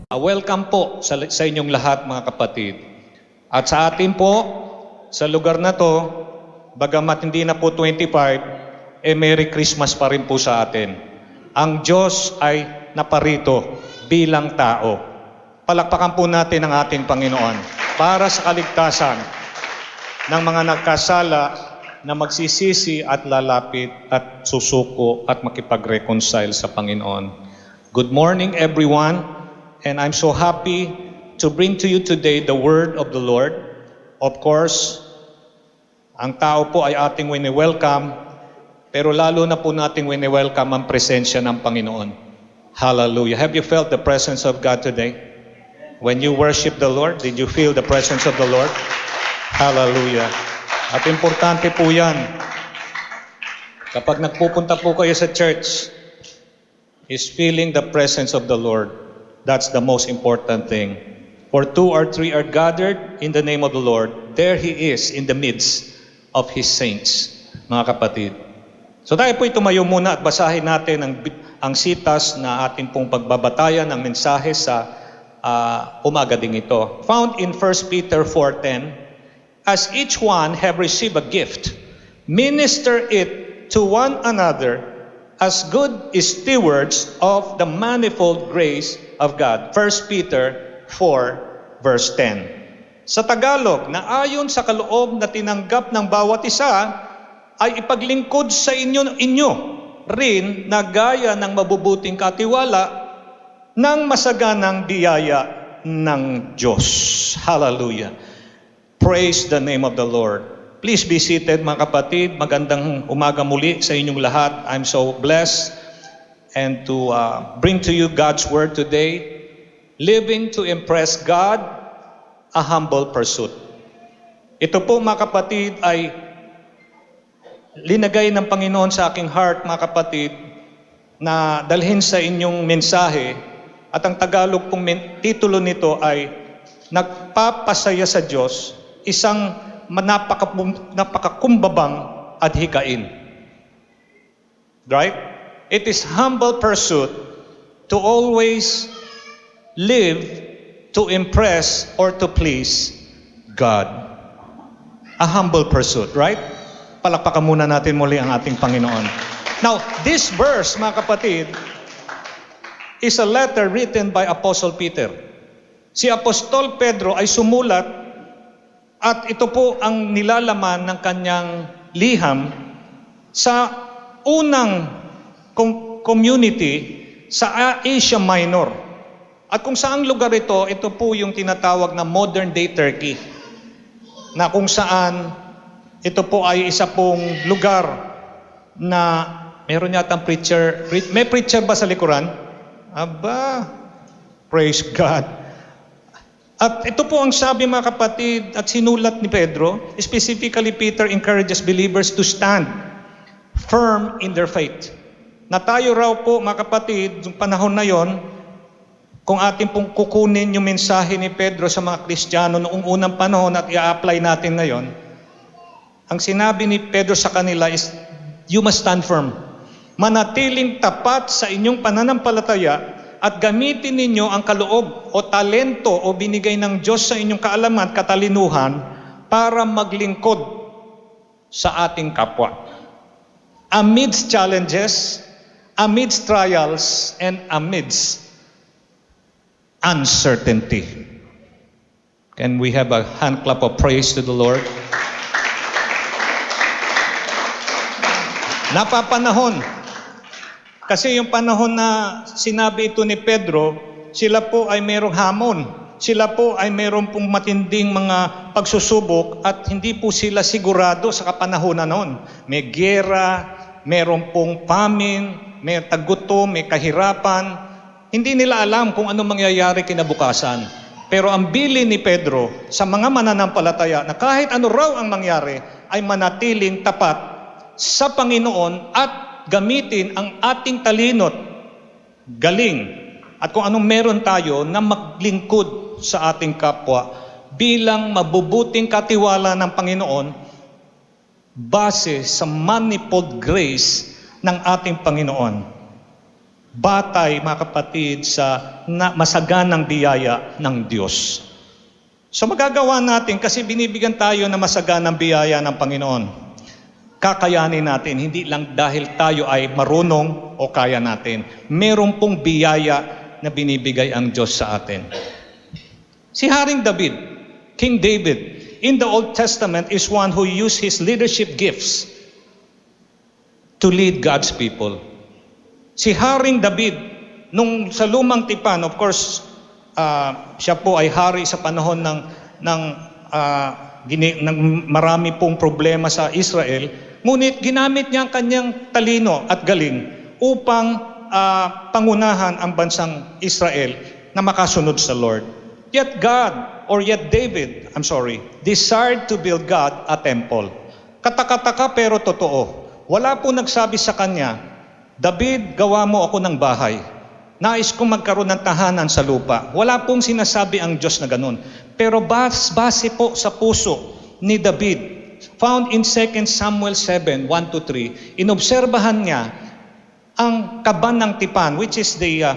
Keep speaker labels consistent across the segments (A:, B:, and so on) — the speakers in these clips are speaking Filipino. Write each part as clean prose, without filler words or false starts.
A: Welcome po sa inyong lahat mga kapatid. At sa atin po, sa lugar na to, bagamat hindi na po 25, Merry Christmas pa rin po sa atin. Ang Diyos ay naparito bilang tao. Palakpakan po natin ang ating Panginoon para sa kaligtasan ng mga nagkasala na magsisisi at lalapit at susuko at makipag-reconcile sa Panginoon. Good morning everyone. And I'm so happy to bring to you today the word of the Lord. Of course, ang tao po ay ating wini-welcome, pero lalo na po nating wini-welcome ang presensya ng Panginoon. Hallelujah. Have you felt the presence of God today? When you worship the Lord, did you feel the presence of the Lord? Hallelujah. At importante po yan. Kapag nagpupunta po kayo sa church, is feeling the presence of the Lord. That's the most important thing. For 2 or 3 are gathered in the name of the Lord, there He is in the midst of His saints, mga kapatid. So tayo po tumayo muna at basahin natin ang sitas na ating pong pagbabatayan ng mensahe sa umaga ding ito. Found in 1 Peter 4:10, as each one have received a gift, minister it to one another as good stewards of the manifold grace of God. 1 Peter 4, verse 10. Sa Tagalog, na ayon sa kaloob na tinanggap ng bawat isa, ay ipaglingkod sa inyo rin na gaya ng mabubuting katiwala ng masaganang biyaya ng Diyos. Hallelujah. Praise the name of the Lord. Please be seated mga kapatid. Magandang umaga muli sa inyong lahat. I'm so blessed and to bring to you God's Word today. Living to impress God, a humble pursuit. Ito po mga kapatid ay linagay ng Panginoon sa aking heart mga kapatid na dalhin sa inyong mensahe at ang Tagalog pong titulo nito ay Nagpapasaya sa Diyos, isang napakakumbabang adhikain. Right? It is humble pursuit to always live to impress or to please God. A humble pursuit, right? Palakpakan muna natin muli ang ating Panginoon. Now, this verse, mga kapatid, is a letter written by Apostle Peter. Si Apostol Pedro ay sumulat at ito po ang nilalaman ng kanyang liham sa unang community sa Asia Minor. At kung saang lugar ito po yung tinatawag na modern day Turkey. Na kung saan ito po ay isa pong lugar na meron yatang preacher. May preacher ba sa likuran? Aba, praise God. At ito po ang sabi mga kapatid at sinulat ni Pedro, specifically Peter encourages believers to stand firm in their faith. Na tayo raw po mga kapatid, yung panahon na yon, kung ating pong kukunin yung mensahe ni Pedro sa mga Kristiyano noong unang panahon at i-apply natin ngayon, ang sinabi ni Pedro sa kanila is, you must stand firm. Manatiling tapat sa inyong pananampalataya at gamitin ninyo ang kaloob o talento o binigay ng Diyos sa inyong kaalaman, katalinuhan para maglingkod sa ating kapwa. Amidst challenges, amidst trials, and amidst uncertainty. Can we have a hand clap of praise to the Lord? Napapanahon. Kasi yung panahon na sinabi ito ni Pedro, sila po ay mayroong hamon. Sila po ay mayroong pong matinding mga pagsusubok at hindi po sila sigurado sa kapanahonan noon. May giyera, mayroong pong famine, may tagutom, may kahirapan. Hindi nila alam kung ano mangyayari kinabukasan. Pero ang bilin ni Pedro sa mga mananampalataya na kahit ano raw ang mangyari ay manatiling tapat sa Panginoon at gamitin ang ating talinot, galing, at kung anong meron tayo na maglingkod sa ating kapwa bilang mabubuting katiwala ng Panginoon base sa manifold grace ng ating Panginoon. batay, mga kapatid, sa masaganang biyaya ng Diyos. So magagawa natin kasi binibigyan tayo na masaganang biyaya ng Panginoon. Kakayanin natin, hindi lang dahil tayo ay marunong o kaya natin. Meron pong biyaya na binibigay ang Diyos sa atin. Si Haring David, King David, in the Old Testament is one who used his leadership gifts to lead God's people. Si Haring David, nung sa Lumang Tipan, of course, siya po ay hari sa panahon ng marami pong problema sa Israel, ngunit ginamit niya ang kanyang talino at galing upang pangunahan ang bansang Israel na makasunod sa Lord. Yet David, desired to build God a temple. Kataka-taka pero totoo. Wala po nagsabi sa kanya, David, gawa mo ako ng bahay. Nais kong magkaroon ng tahanan sa lupa. Wala pong sinasabi ang Diyos na ganun. Pero base po sa puso ni David, found in 2 Samuel 7, 1-3, inobserbahan niya ang kaban ng tipan, which is a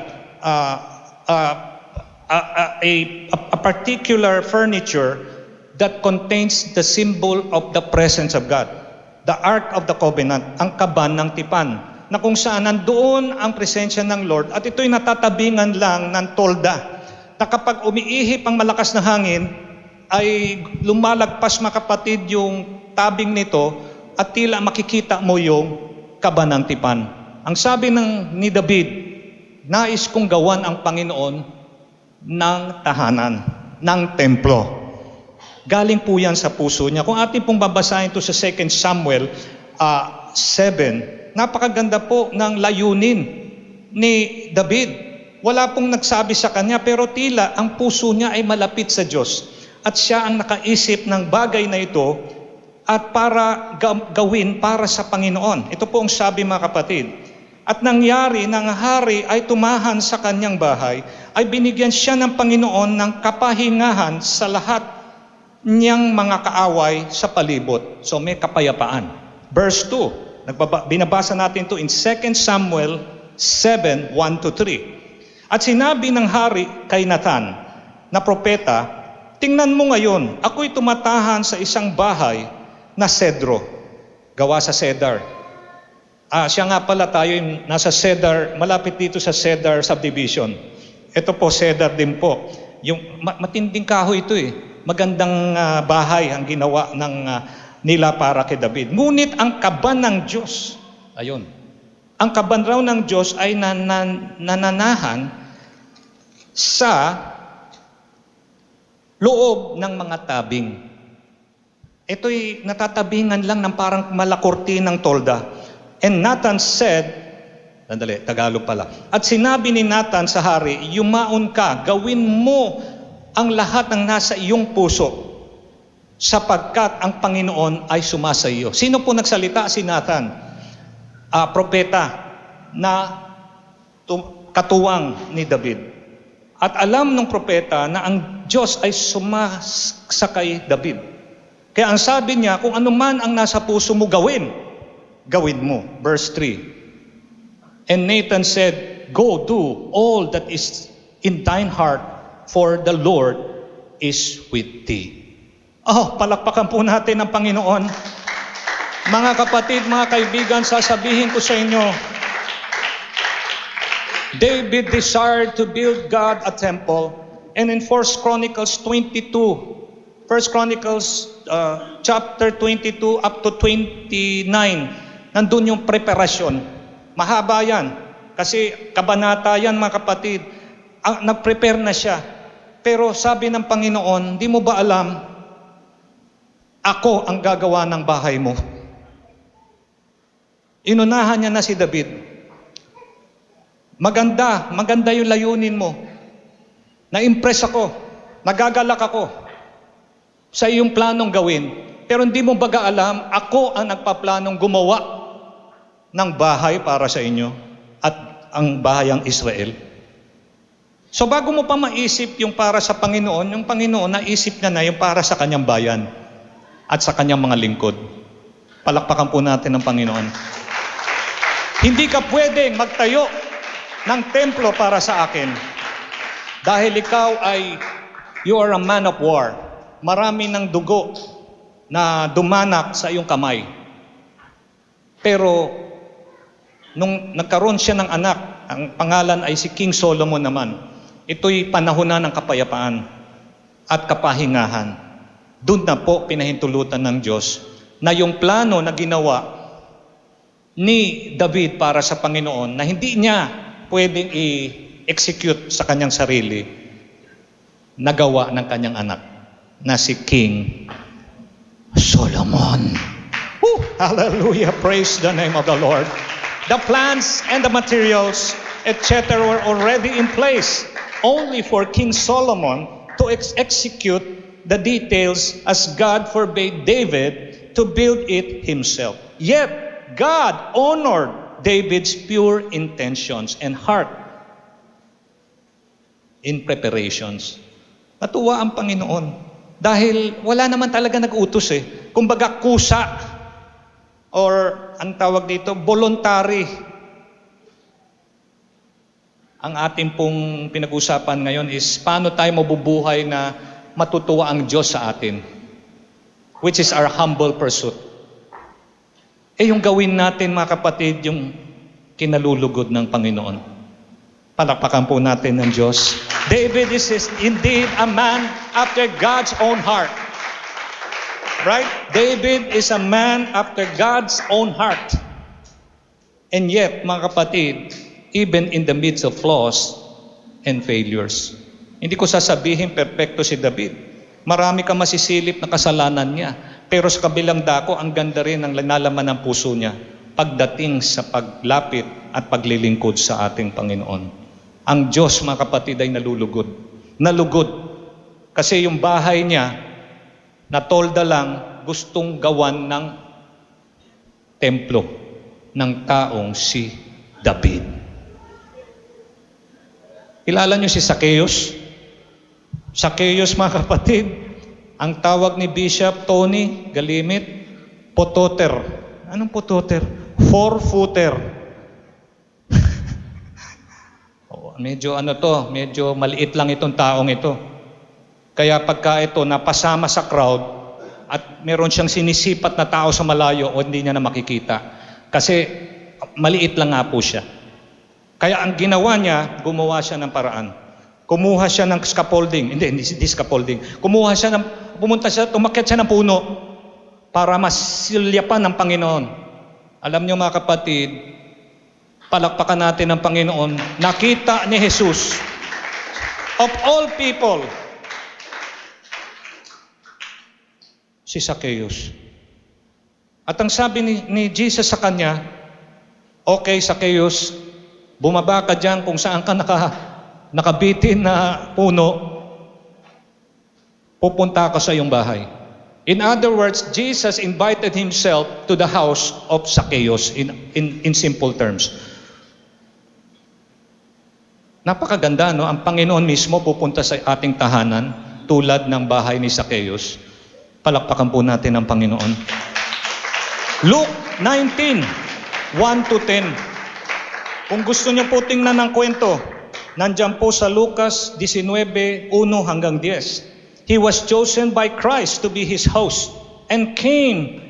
A: particular furniture that contains the symbol of the presence of God. The Ark of the Covenant, ang kaban ng tipan, na kung saan nandoon ang presensya ng Lord at ito'y natatabingan lang ng tolda, na kapag umiihip ang malakas na hangin, ay lumalagpas, mga kapatid, yung tabing nito at tila makikita mo yung kaban ng tipan. Ang sabi ni David, nais kong gawan ang Panginoon ng tahanan, ng templo. Galing po yan sa puso niya. Kung atin pong babasahin ito sa 2 Samuel 7, napakaganda po ng layunin ni David. Wala pong nagsabi sa kanya, pero tila ang puso niya ay malapit sa Diyos. At siya ang nakaisip ng bagay na ito at para gawin para sa Panginoon. Ito po ang sabi, mga kapatid. At nangyari nang hari ay tumahan sa kanyang bahay, ay binigyan siya ng Panginoon ng kapahingahan sa lahat niyang mga kaaway sa palibot. So may kapayapaan. Verse 2. Binabasa natin ito in 2 Samuel 7, 1-3. At sinabi ng hari kay Nathan na propeta, tingnan mo ngayon, ako'y tumatahan sa isang bahay na sedro, gawa sa cedar. Siya nga pala, tayo nasa cedar, malapit dito sa cedar subdivision. Ito po, cedar din po. Yung matinding kahoy ito eh. Magandang bahay ang ginawa ng nila para kay David. Ngunit ang kaban ng Diyos, ayun, ang kaban raw ng Diyos ay nananahan sa loob ng mga tabing. Ito'y natatabingan lang ng parang malakortinang tolda. And Nathan said, Tagalog pala, at sinabi ni Nathan sa hari, yumaon ka, gawin mo ang lahat ng nasa iyong puso, sapagkat ang Panginoon ay sumasa iyo. Sino po nagsalita? Si Nathan, propeta na katuwang ni David. At alam ng propeta na ang Diyos ay sumasa kay David. Kaya ang sabi niya, kung ano man ang nasa puso mo gawin mo. Verse 3. And Nathan said, go do all that is in thine heart, for the Lord is with thee. Palakpakan po natin ang Panginoon. Mga kapatid, mga kaibigan, sasabihin ko sa inyo, David desired to build God a temple. And in 1 Chronicles chapter 22 up to 29, nandun yung preparasyon. Mahaba yan. Kasi kabanata yan, mga kapatid. Nag-prepare na siya. Pero sabi ng Panginoon, di mo ba alam, ako ang gagawa ng bahay mo. Inunahan niya na si David. Maganda yung layunin mo. Na-impress ako, nagagalak ako sa iyong planong gawin. Pero hindi mo baga alam, ako ang nagpaplanong gumawa ng bahay para sa inyo at ang bahayang Israel. So bago mo pa maisip yung para sa Panginoon, yung Panginoon naisip niya na yung para sa kanyang bayan at sa kanyang mga lingkod. Palakpakan po natin ang Panginoon. Hindi ka pwedeng magtayo ng templo para sa akin. Dahil ikaw you are a man of war. Marami ng dugo na dumanak sa iyong kamay. Pero, nung nagkaroon siya ng anak, ang pangalan ay si King Solomon naman. Ito'y panahon na ng kapayapaan at kapahingahan. Doon na po pinahintulutan ng Diyos na yung plano na ginawa ni David para sa Panginoon na hindi niya pwedeng i-execute sa kanyang sarili, nagawa ng kanyang anak na si King Solomon. Woo! Hallelujah! Praise the name of the Lord. The plans and the materials, etc. were already in place only for King Solomon to execute the details as God forbade David to build it himself. Yet, God honored David's pure intentions and heart in preparations. Natuwa ang Panginoon dahil wala naman talaga nag-utos Kumbaga kusa or ang tawag dito, voluntary. Ang ating pong pinag-usapan ngayon is paano tayo mabubuhay na matutuwa ang Diyos sa atin, which is our humble pursuit. Yung gawin natin mga kapatid, yung kinalulugod ng Panginoon. Palakpakan po natin ng Diyos. David is indeed a man after God's own heart. Right? David is a man after God's own heart. And yet, mga kapatid, even in the midst of flaws and failures, hindi ko sasabihin perpekto si David. Marami ka masisilip na kasalanan niya. Pero sa kabilang dako, ang ganda rin ng nalaman ng puso niya pagdating sa paglapit at paglilingkod sa ating Panginoon. Ang Diyos, mga kapatid, ay nalulugod. Nalugod. Kasi yung bahay niya, natolda lang, gustong gawan ng templo ng taong si David. Kilala niyo si Zacchaeus? Zacchaeus, mga kapatid, ang tawag ni Bishop Tony Galimit, pototer. Anong pototer? 4-footer. Medyo maliit lang itong taong ito. Kaya pagka ito napasama sa crowd at meron siyang sinisipat na tao sa malayo o hindi niya na makikita. Kasi maliit lang nga po siya. Kaya ang ginawa niya, gumawa siya ng paraan. Kumuha siya ng scaffolding. Hindi scaffolding. Pumunta siya, tumakyat siya ng puno para masilyapan ng Panginoon. Alam niyo mga kapatid, palakpakan natin ng Panginoon. Nakita ni Jesus, of all people, si Zacchaeus. At ang sabi ni Jesus sa kanya, okay Zacchaeus, bumaba ka dyan kung saan ka nakabitin na puno, pupunta ka sa iyong bahay. In other words, Jesus invited himself to the house of Zacchaeus in simple terms. Napakaganda, no? Ang Panginoon mismo pupunta sa ating tahanan tulad ng bahay ni Zacchaeus. Palakpakan po natin ang Panginoon. Luke 19, 1-10. Kung gusto niyo po tingnan ng kwento, nandyan po sa Lucas 19, 1-10. He was chosen by Christ to be his host and came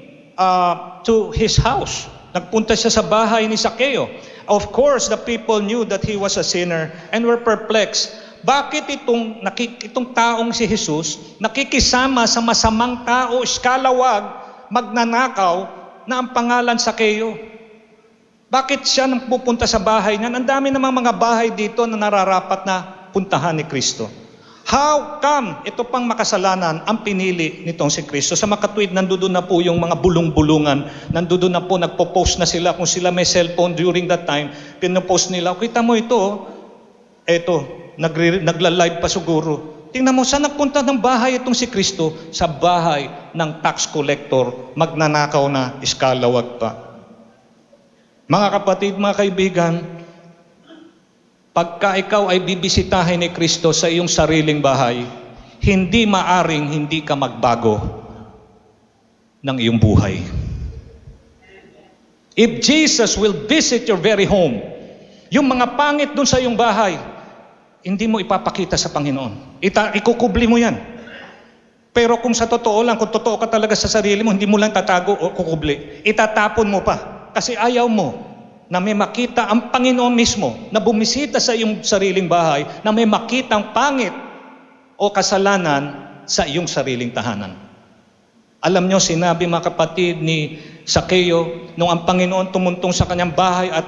A: to his house. Nagpunta siya sa bahay ni Zacchaeus. Of course, the people knew that he was a sinner and were perplexed. Bakit itong taong si Jesus nakikisama sa masamang tao, iskalawag, magnanakaw na ang pangalan Zacchaeus? Bakit siya nang pupunta sa bahay niya? Ang dami namang mga bahay dito na nararapat na puntahan ni Kristo. How come ito pang makasalanan ang pinili nitong si Kristo? Sa makatwid, nandoon na po yung mga bulong-bulungan. Nandoon na po, nagpo-post na sila. Kung sila may cellphone during that time, pinopost nila, kita mo ito, nagla-live pa siguro. Tingnan mo, saan nagpunta ng bahay itong si Kristo? Sa bahay ng tax collector, magnanakaw na, iskalawag pa. Mga kapatid, mga kaibigan, pagka ikaw ay bibisitahin ni Kristo sa iyong sariling bahay, hindi maaring hindi ka magbago ng iyong buhay. If Jesus will visit your very home, Yung mga pangit dun sa iyong bahay, hindi mo ipapakita sa Panginoon. Ikukubli mo yan. Pero kung sa totoo lang, kung totoo ka talaga sa sarili mo, hindi mo lang tatago o kukubli. Itatapon mo pa. Kasi ayaw mo na may makita ang Panginoon mismo na bumisita sa iyong sariling bahay, na may makita ang pangit o kasalanan sa iyong sariling tahanan. Alam nyo, sinabi mga kapatid ni Sakeo, nung ang Panginoon tumuntong sa kanyang bahay at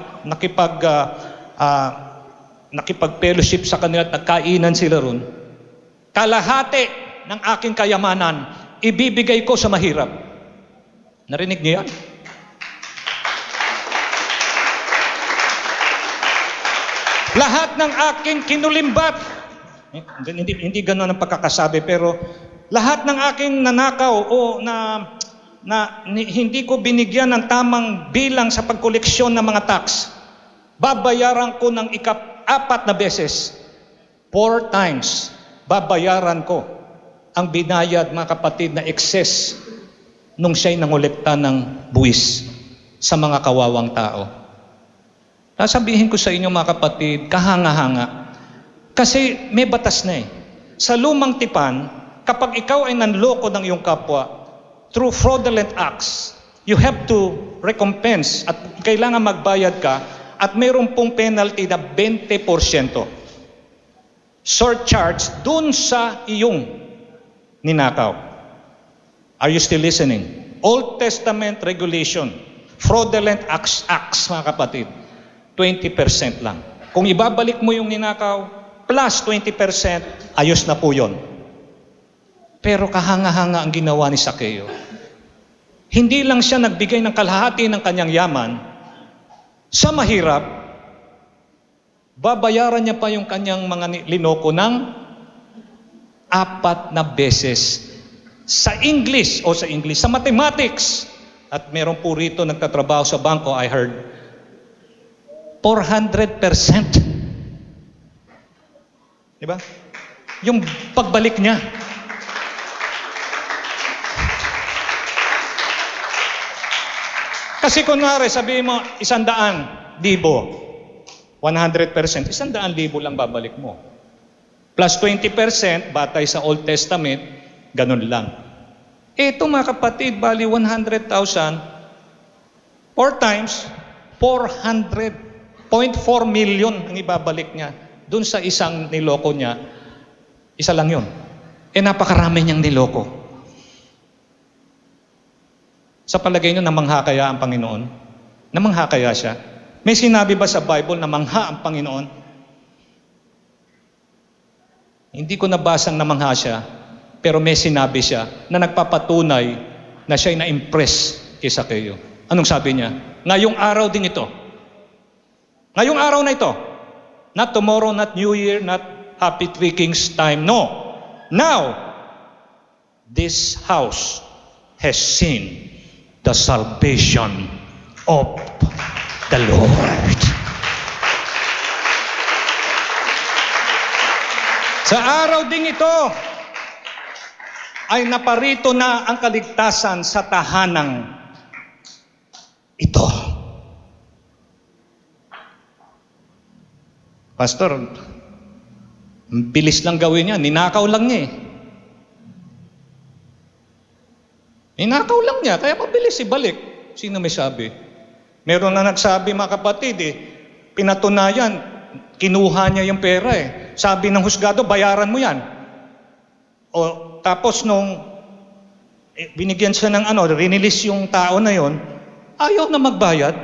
A: nakipag-fellowship sa kanila at nagkainan sila ron, kalahati ng aking kayamanan, ibibigay ko sa mahirap. Narinig niyo yan? Lahat ng aking kinulimbat, hindi gano'n ang pagkakasabi, pero lahat ng aking nanakaw o hindi ko binigyan ng tamang bilang sa pagkoleksyon ng mga tax, babayaran ko ng 4 na beses. 4 times babayaran ko ang binayad, mga kapatid, na excess nung siya'y nangolekta ng buwis sa mga kawawang tao. Sasabihin ko sa inyo, mga kapatid, kahanga-hanga. Kasi may batas na eh. Sa lumang tipan, kapag ikaw ay nanloko ng iyong kapwa, through fraudulent acts, you have to recompense at kailangan magbayad ka at mayroon pong penalty na 20%. Surcharge dun sa iyong ninakaw. Are you still listening? Old Testament regulation, fraudulent acts, mga kapatid, 20% lang. Kung ibabalik mo yung ninakaw, plus 20%, ayos na po yun. Pero kahanga-hanga ang ginawa ni Sakeo. Hindi lang siya nagbigay ng kalahati ng kanyang yaman sa mahirap, babayaran niya pa yung kanyang mga linoko ng 4 na beses. Sa sa mathematics. At meron po rito nagtatrabaho sa bangko, I heard, 400%. Diba? Yung pagbalik niya. Kasi kunwari, sabihin mo, 100,000, 100%, 100,000 lang babalik mo. Plus 20%, batay sa Old Testament, ganun lang. Ito mga kapatid, bali 100,000, 4 times, 400.4 million ang ibabalik niya. Doon sa isang niloko niya, isa lang yun. Napakarami niyang niloko. Sa palagay niyo, namangha kaya ang Panginoon? Namangha kaya siya? May sinabi ba sa Bible na mangha ang Panginoon? Hindi ko nabasang namangha siya, pero may sinabi siya na nagpapatunay na siya'y na-impress kay Sakeo. Anong sabi niya? Ngayong araw din ito. Ngayong araw na ito. Not tomorrow, not New Year, not Happy Three Kings time. No. Now, this house has seen the salvation of the Lord. Sa araw ding ito, ay naparito na ang kaligtasan sa tahanang ito. Pastor, bilis lang gawin yan. Ninakaw lang niya eh. Ninakaw lang niya, kaya mabilis ibalik. Sino may sabi? Meron na nagsabi, mga kapatid pinatunayan, kinuha niya yung pera Sabi ng husgado, bayaran mo yan. O tapos nung binigyan siya ng rinilis yung tao na yon, ayaw na magbayad.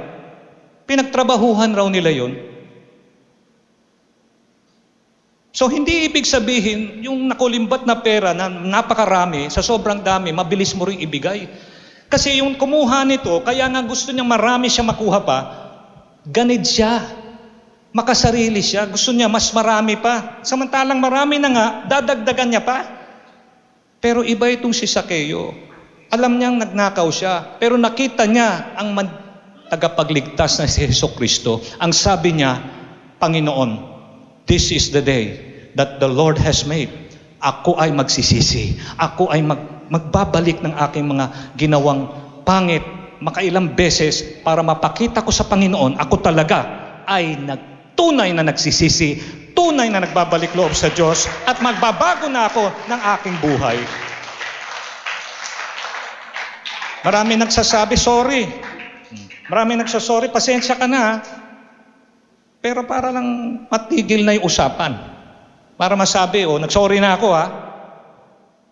A: Pinagtrabahuhan raw nila yon. So hindi ibig sabihin, yung nakulimbat na pera na napakarami, sa sobrang dami, mabilis mo rin ibigay. Kasi yung kumuha nito, kaya nga gusto niya marami siya makuha pa, ganid siya. Makasarili siya. Gusto niya mas marami pa. Samantalang marami na nga, dadagdagan niya pa. Pero iba itong si Sakeo. Alam niyang nagnakaw siya. Pero nakita niya ang tagapagligtas na si Jesucristo. Ang sabi niya, Panginoon, this is the day that the Lord has made. Ako ay magsisisi. Ako ay magbabalik ng aking mga ginawang pangit makailang beses para mapakita ko sa Panginoon, ako talaga ay tunay na nagsisisi, tunay na nagbabalik loob sa Diyos, at magbabago na ako ng aking buhay. Marami nagsasabi, sorry. Marami nagsasorry, pasensya ka na. Pero para lang matigil na yung usapan. Para masabi, nagsorry na ako ha.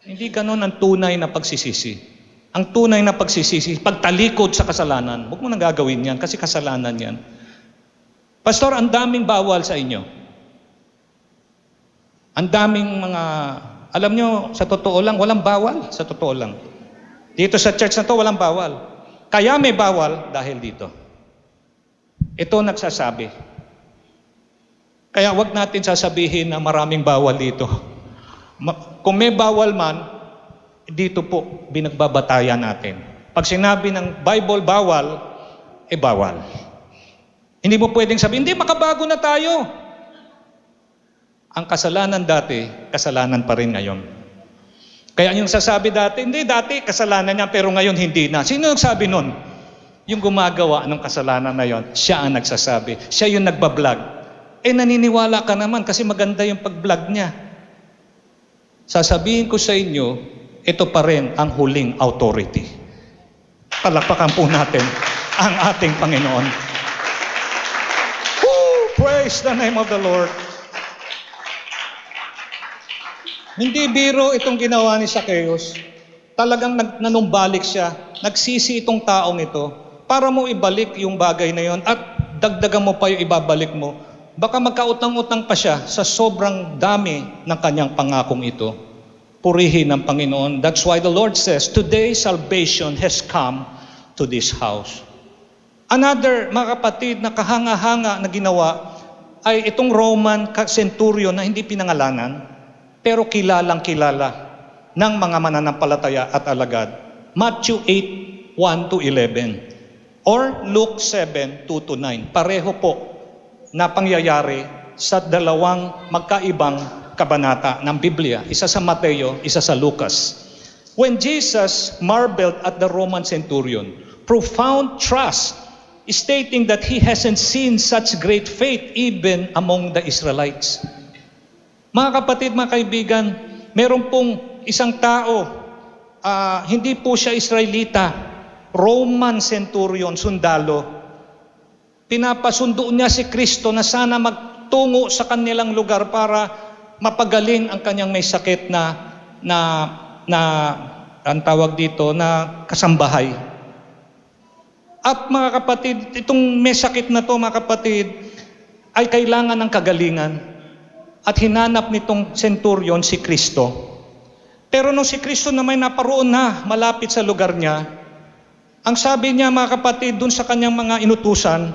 A: Hindi ganun ang tunay na pagsisisi. Ang tunay na pagsisisi, pagtalikod sa kasalanan. Huwag mo nang gagawin yan kasi kasalanan yan. Pastor, ang daming bawal sa inyo. Ang daming mga, alam nyo, sa totoo lang, walang bawal. Sa totoo lang. Dito sa church na to, walang bawal. Kaya may bawal dahil dito. Ito nagsasabi. Kaya wag natin sasabihin na maraming bawal dito. Kung may bawal man, dito po binagbabatayan natin. Pag sinabi ng Bible bawal, bawal. Hindi mo pwedeng sabihin, hindi, makabago na tayo. Ang kasalanan dati, kasalanan pa rin ngayon. Kaya yung sasabi dati, hindi dati kasalanan niya pero ngayon hindi na. Sino nagsabi nun? Yung gumagawa ng kasalanan na yon, siya ang nagsasabi. Siya yung nagbablog. Naniniwala ka naman kasi maganda yung pag-vlog niya. Sasabihin ko sa inyo, ito pa rin ang huling authority. Palakpakan po natin ang ating Panginoon. Woo! Praise the name of the Lord. Hindi biro itong ginawa ni Zacchaeus. Talagang nanumbalik siya. Nagsisi itong taong ito para mo ibalik yung bagay na yon at dagdagan mo pa yung ibabalik mo. Baka magkautang-utang pa siya sa sobrang dami ng kanyang pangakong ito. Purihin ng Panginoon. That's why the Lord says, today salvation has come to this house. Another, mga kapatid, na kahanga-hanga na ginawa ay itong Roman centurion na hindi pinangalanan pero kilalang kilala ng mga mananampalataya at alagad. Matthew 8, 1-11 or Luke 7, 2-9. Pareho po na pangyayari sa dalawang magkaibang kabanata ng Biblia. Isa sa Mateo, isa sa Lucas. When Jesus marveled at the Roman centurion, profound trust, stating that he hasn't seen such great faith even among the Israelites. Mga kapatid, mga kaibigan, meron pong isang tao, hindi po siya Israelita, Roman centurion, sundalo. Pinapasundo niya si Kristo na sana magtungo sa kanilang lugar para mapagaling ang kanyang may sakit ang tawag dito, na kasambahay. At mga kapatid, itong may sakit na to, mga kapatid, ay kailangan ng kagalingan. At hinanap nitong centurion si Kristo. Pero nung si Kristo na may naparoon na malapit sa lugar niya, ang sabi niya, mga kapatid, dun sa kanyang mga inutusan,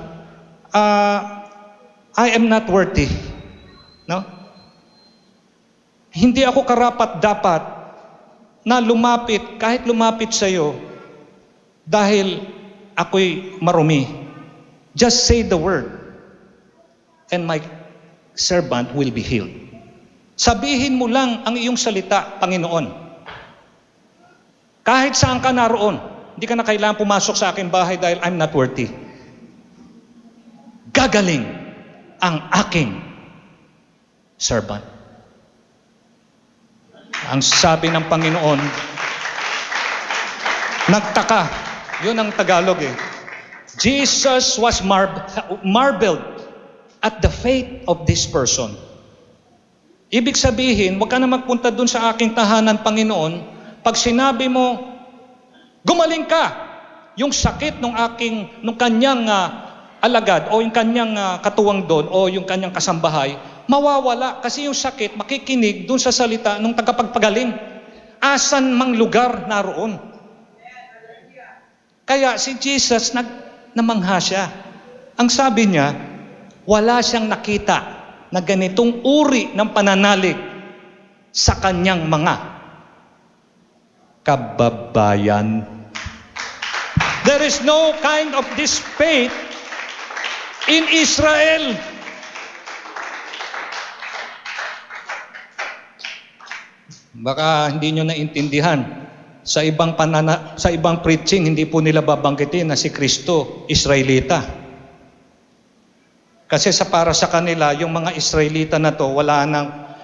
A: I am not worthy. No? Hindi ako karapat-dapat na lumapit, kahit lumapit sa iyo, dahil ako'y marumi. Just say the word, and my servant will be healed. Sabihin mo lang ang iyong salita, Panginoon. Kahit saan ka naroon, hindi ka na kailangan pumasok sa aking bahay dahil I'm not worthy. Gagaling ang aking servant. Ang sabi ng Panginoon, nagtaka. Yun ang Tagalog eh. Jesus was marveled at the faith of this person. Ibig sabihin, huwag ka na magpunta dun sa aking tahanan, Panginoon. Pag sinabi mo, gumaling ka, yung sakit nung kanyang alagad o yung kanyang katuwang doon o yung kanyang kasambahay, mawawala kasi yung sakit makikinig dun sa salita ng tagapagpagaling. Asan mang lugar naroon. Kaya si Jesus namangha siya. Ang sabi niya, wala siyang nakita na ganitong uri ng pananalig sa kanyang mga kababayan. There is no kind of this faith in Israel. Baka hindi nyo naintindihan. Sa ibang preaching, hindi po nila babanggitin na si Kristo, Israelita. Kasi para sa kanila, yung mga Israelita na to, wala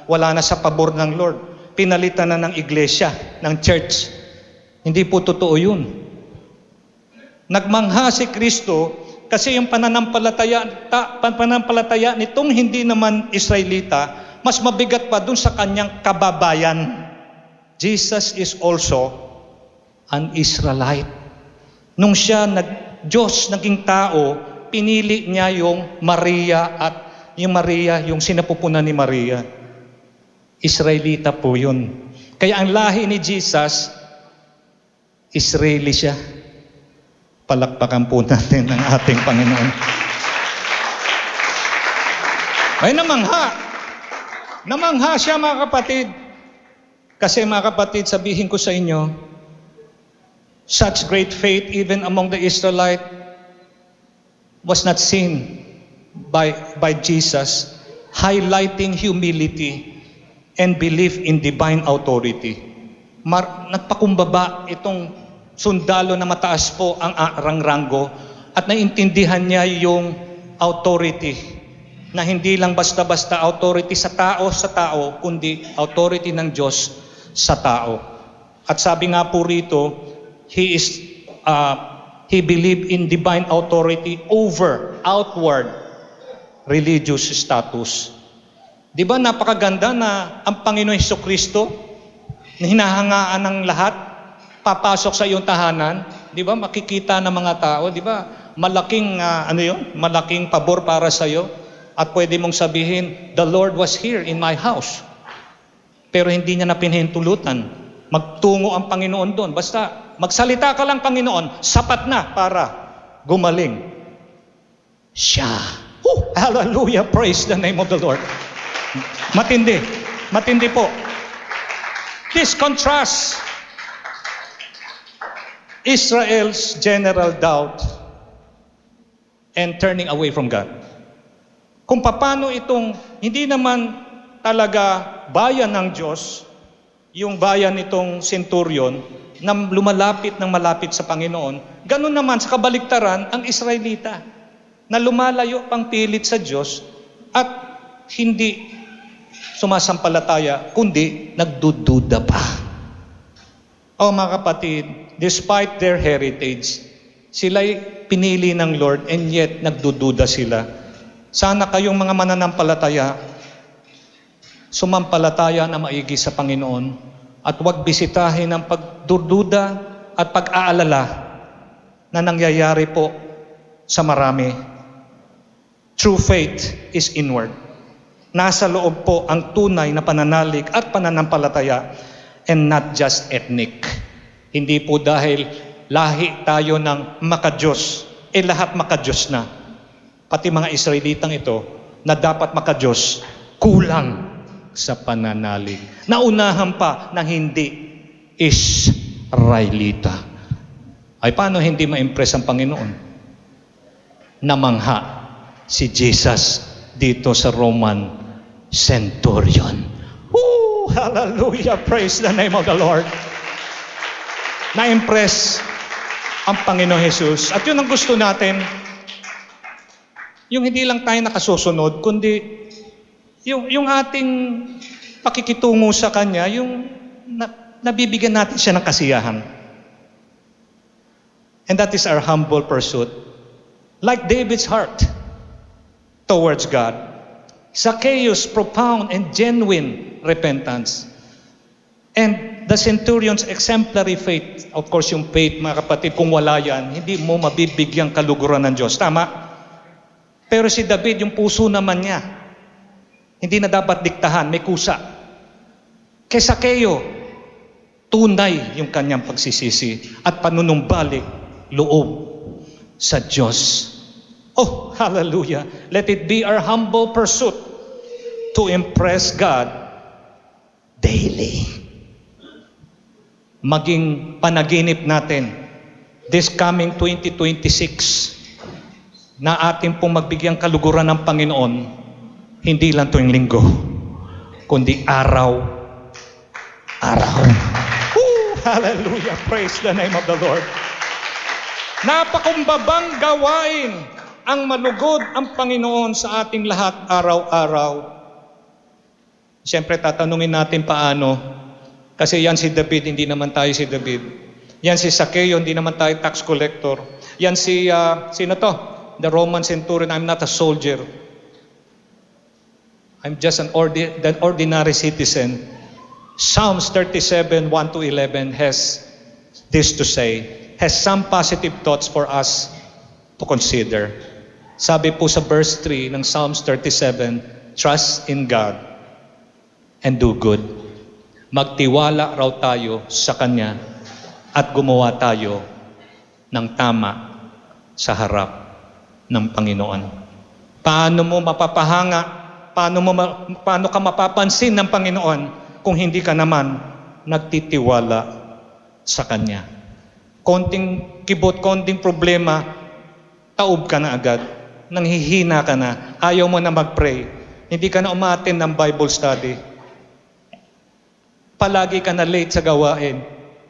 A: na sa pabor ng Lord. Pinalitan na ng iglesia, ng church. Hindi po totoo yun. Nagmangha si Kristo kasi yung pananampalataya nitong hindi naman Israelita, mas mabigat pa dun sa kanyang kababayan. Jesus is also an Israelite. Nung siya Diyos naging tao, pinili niya yung Maria at yung sinapupunan ni Maria. Israelita po yun. Kaya ang lahi ni Jesus, Israeli siya. Palakpakan po natin ang ating Panginoon. Ay namangha. Namangha siya mga kapatid. Kasi mga kapatid, sabihin ko sa inyo, such great faith even among the Israelites was not seen by Jesus, highlighting humility and belief in divine authority. Nagpakumbaba itong sundalo na mataas po ang rangrango at naintindihan niya yung authority na hindi lang basta-basta authority sa tao, kundi authority ng Diyos sa tao. At sabi nga po rito, he believed in divine authority over outward religious status. Di ba napakaganda na ang Panginoon Hesukristo na hinahangaan ng lahat, papasok sa iyong tahanan, di ba makikita ng mga tao, di ba malaking malaking pabor para sa iyo at pwede mong sabihin, the Lord was here in my house. Pero hindi niya na pinahintulutan. Magtungo ang Panginoon doon. Basta magsalita ka lang, Panginoon, sapat na para gumaling siya. Hallelujah, praise the name of the Lord. Matindi po. This contrasts Israel's general doubt and turning away from God. Kung paano itong hindi naman talaga bayan ng Diyos, yung bayan nitong centurion na lumalapit ng malapit sa Panginoon, ganun naman sa kabaliktaran ang Israelita na lumalayo pang pilit sa Diyos at hindi sumasampalataya, kundi nagdududa pa. O mga kapatid, despite their heritage, sila'y pinili ng Lord and yet nagdududa sila. Sana kayong mga mananampalataya, sumampalataya na maigi sa Panginoon at huwag bisitahin ang pagdududa at pag-aalala na nangyayari po sa marami. True faith is inward. Nasa loob po ang tunay na pananalig at pananampalataya and not just ethnic. Hindi po dahil lahi tayo ng makadiyos, lahat makadiyos na. Pati mga Israelitang ito na dapat makadiyos, kulang sa pananalig. Naunahan pa ng hindi Israelita. Ay paano hindi ma-impress ang Panginoon? Namangha si Jesus dito sa Roman centurion. Hallelujah! Praise the name of the Lord. Na-impress ang Panginoon Jesus. At yun ang gusto natin, yung hindi lang tayo nakasusunod, kundi yung ating pakikitungo sa Kanya, yung nabibigyan natin siya ng kasiyahan. And that is our humble pursuit. Like David's heart towards God. Zacchaeus' profound and genuine repentance. And the centurion's exemplary faith. Of course, yung faith, mga kapatid, kung wala yan, hindi mo mabibigyang kaluguran ng Diyos. Tama? Pero si David, yung puso naman niya, hindi na dapat diktahan, may kusa. Kay Zacchaeo, tunay yung kanyang pagsisisi at panunumbalik loob sa Diyos. Oh, hallelujah. Let it be our humble pursuit to impress God daily. Maging panaginip natin this coming 2026 na ating pong magbigyang kaluguran ng Panginoon, hindi lang tuwing linggo, kundi araw-araw. Hallelujah! Praise the name of the Lord. Napakumbabang gawain ang malugod ang Panginoon sa ating lahat araw-araw. Siyempre, tatanungin natin paano. Kasi yan si David, hindi naman tayo si David. Yan si Zacchaeus, hindi naman tayo tax collector. Yan si, sino to? The Roman centurion, I'm not a soldier. I'm just an ordinary citizen. Psalms 37, 1-11 has this to say, has some positive thoughts for us to consider. Sabi po sa verse 3 ng Psalms 37, trust in God and do good. Magtiwala raw tayo sa Kanya at gumawa tayo ng tama sa harap ng Panginoon. Paano mo mapapahanga? Paano ka mapapansin ng Panginoon kung hindi ka naman nagtitiwala sa Kanya? Konting kibot, konting problema, taob ka na agad. Nanghihina ka na. Ayaw mo na mag-pray. Hindi ka na umattend ng Bible study. Palagi ka na late sa gawain.